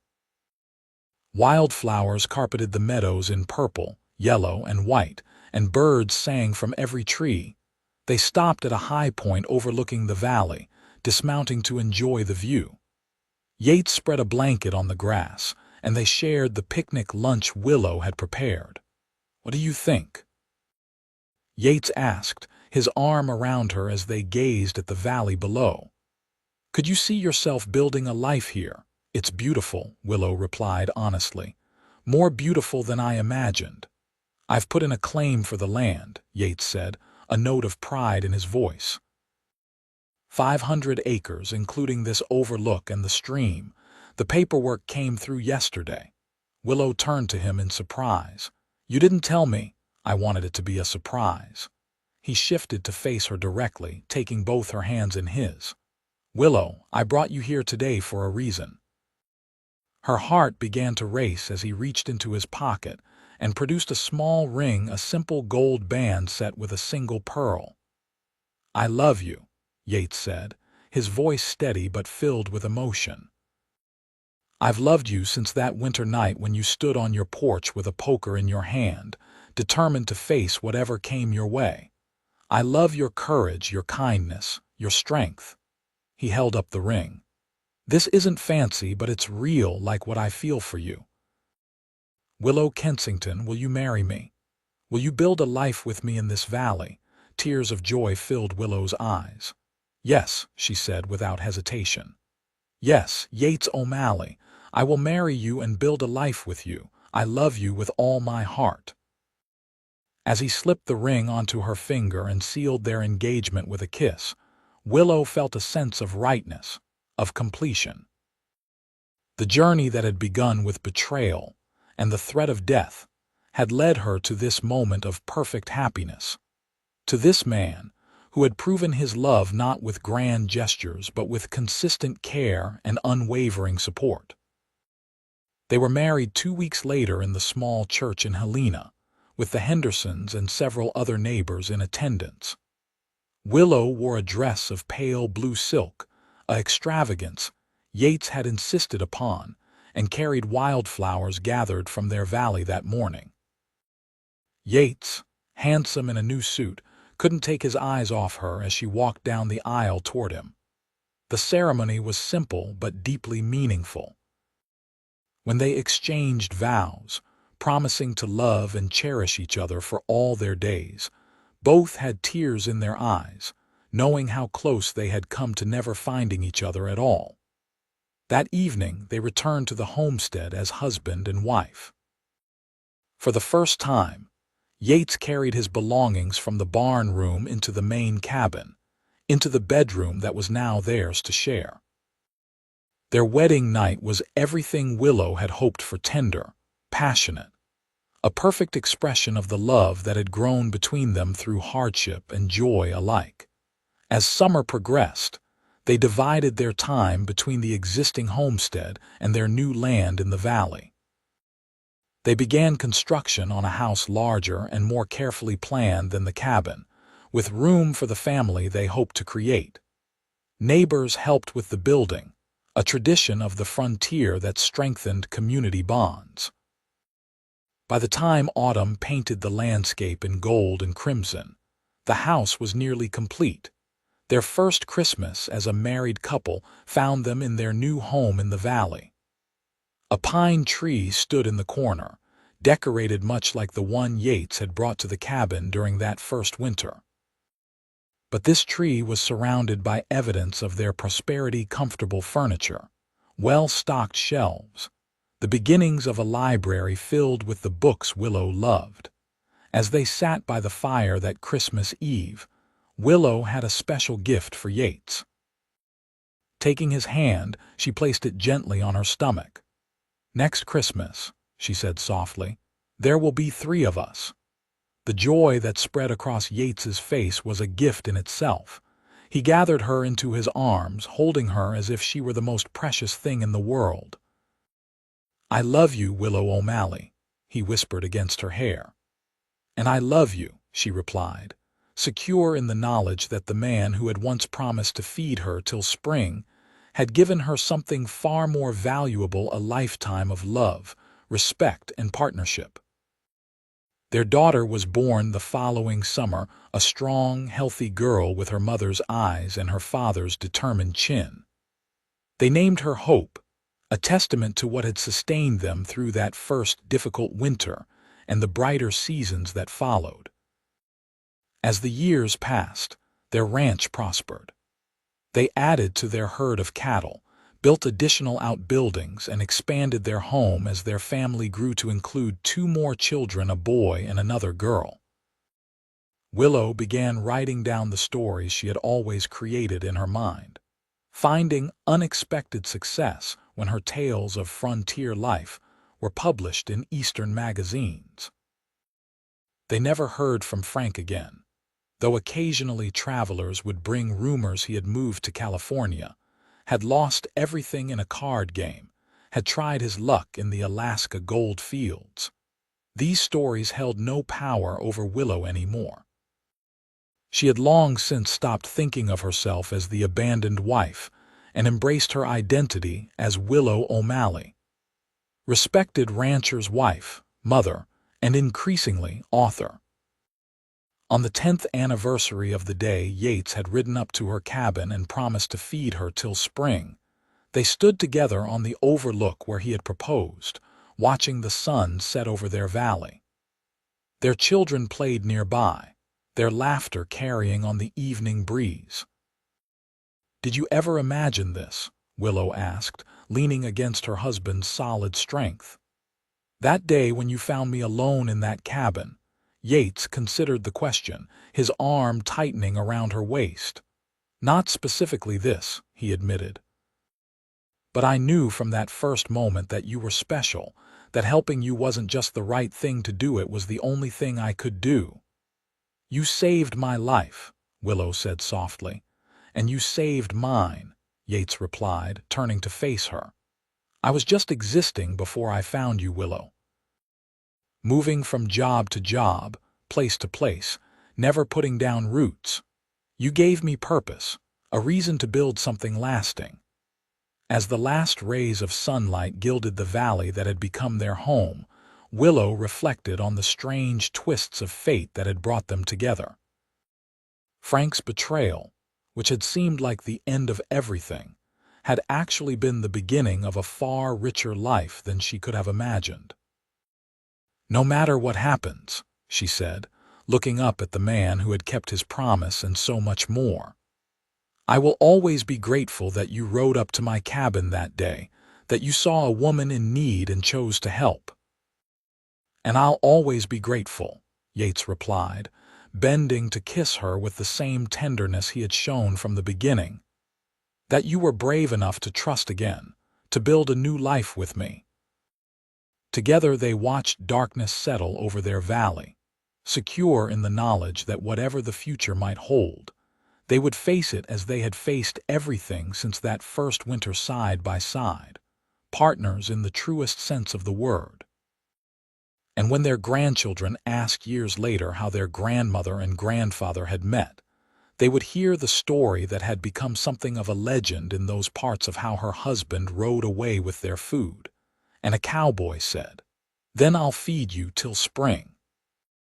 Wildflowers carpeted the meadows in purple, yellow, and white, and birds sang from every tree. They stopped at a high point overlooking the valley, dismounting to enjoy the view. Yates spread a blanket on the grass, and they shared the picnic lunch Willow had prepared. "What do you think?" Yates asked, his arm around her as they gazed at the valley below. "Could you see yourself building a life here?" "It's beautiful," Willow replied honestly. "More beautiful than I imagined." "I've put in a claim for the land," Yates said, a note of pride in his voice. 500 acres, including this overlook and the stream. The paperwork came through yesterday. Willow turned to him in surprise. "You didn't tell me." "I wanted it to be a surprise." He shifted to face her directly, taking both her hands in his. "Willow, I brought you here today for a reason." Her heart began to race as he reached into his pocket and produced a small ring, a simple gold band set with a single pearl. "I love you," Yates said, his voice steady but filled with emotion. "I've loved you since that winter night when you stood on your porch with a poker in your hand, determined to face whatever came your way. I love your courage, your kindness, your strength." He held up the ring. "This isn't fancy, but it's real, like what I feel for you. Willow Kensington, will you marry me? Will you build a life with me in this valley?" Tears of joy filled Willow's eyes. "Yes," she said without hesitation. "Yes, Yates O'Malley, I will marry you and build a life with you. I love you with all my heart." As he slipped the ring onto her finger and sealed their engagement with a kiss, Willow felt a sense of rightness, of completion. The journey that had begun with betrayal and the threat of death had led her to this moment of perfect happiness, to this man who had proven his love not with grand gestures but with consistent care and unwavering support. They were married 2 weeks later in the small church in Helena, with the Hendersons and several other neighbors in attendance. Willow wore a dress of pale blue silk, an extravagance Yates had insisted upon, and carried wildflowers gathered from their valley that morning. Yates, handsome in a new suit, couldn't take his eyes off her as she walked down the aisle toward him. The ceremony was simple but deeply meaningful. When they exchanged vows, promising to love and cherish each other for all their days, both had tears in their eyes, knowing how close they had come to never finding each other at all. That evening they returned to the homestead as husband and wife. For the first time, Yates carried his belongings from the barn room into the main cabin, into the bedroom that was now theirs to share. Their wedding night was everything Willow had hoped for: tender, passionate, a perfect expression of the love that had grown between them through hardship and joy alike. As summer progressed, they divided their time between the existing homestead and their new land in the valley. They began construction on a house larger and more carefully planned than the cabin, with room for the family they hoped to create. Neighbors helped with the building, a tradition of the frontier that strengthened community bonds. By the time autumn painted the landscape in gold and crimson, the house was nearly complete. Their first Christmas as a married couple found them in their new home in the valley. A pine tree stood in the corner, decorated much like the one Yates had brought to the cabin during that first winter. But this tree was surrounded by evidence of their prosperity, comfortable furniture, well-stocked shelves, the beginnings of a library filled with the books Willow loved. As they sat by the fire that Christmas Eve, Willow had a special gift for Yates. Taking his hand, she placed it gently on her stomach. "Next Christmas," she said softly, "there will be 3 of us." The joy that spread across Yates's face was a gift in itself. He gathered her into his arms, holding her as if she were the most precious thing in the world. "I love you, Willow O'Malley," he whispered against her hair. "And I love you," she replied, secure in the knowledge that the man who had once promised to feed her till spring had given her something far more valuable, a lifetime of love, respect, and partnership. Their daughter was born the following summer, a strong, healthy girl with her mother's eyes and her father's determined chin. They named her Hope, a testament to what had sustained them through that first difficult winter and the brighter seasons that followed. As the years passed, their ranch prospered. They added to their herd of cattle, built additional outbuildings, and expanded their home as their family grew to include 2 more children, a boy and another girl. Willow began writing down the stories she had always created in her mind, finding unexpected success when her tales of frontier life were published in Eastern magazines. They never heard from Frank again, though occasionally travelers would bring rumors he had moved to California, had lost everything in a card game, had tried his luck in the Alaska gold fields. These stories held no power over Willow anymore. She had long since stopped thinking of herself as the abandoned wife and embraced her identity as Willow O'Malley, respected rancher's wife, mother, and increasingly author. On the 10th anniversary of the day Yates had ridden up to her cabin and promised to feed her till spring, they stood together on the overlook where he had proposed, watching the sun set over their valley. Their children played nearby, their laughter carrying on the evening breeze. "Did you ever imagine this?" Willow asked, leaning against her husband's solid strength. "That day when you found me alone in that cabin?" Yates considered the question, his arm tightening around her waist. "Not specifically this," he admitted. "But I knew from that first moment that you were special, that helping you wasn't just the right thing to do, it was the only thing I could do." "You saved my life," Willow said softly. "And you saved mine," Yates replied, turning to face her. "I was just existing before I found you, Willow. Moving from job to job, place to place, never putting down roots. You gave me purpose, a reason to build something lasting." As the last rays of sunlight gilded the valley that had become their home, Willow reflected on the strange twists of fate that had brought them together. Frank's betrayal, which had seemed like the end of everything, had actually been the beginning of a far richer life than she could have imagined. "No matter what happens," she said, looking up at the man who had kept his promise and so much more, "I will always be grateful that you rode up to my cabin that day, that you saw a woman in need and chose to help." "And I'll always be grateful," Yates replied, bending to kiss her with the same tenderness he had shown from the beginning, "that you were brave enough to trust again, to build a new life with me." Together they watched darkness settle over their valley, secure in the knowledge that whatever the future might hold, they would face it as they had faced everything since that first winter, side by side, partners in the truest sense of the word. And when their grandchildren asked years later how their grandmother and grandfather had met, they would hear the story that had become something of a legend in those parts of how her husband rode away with their food, and a cowboy said, "Then I'll feed you till spring."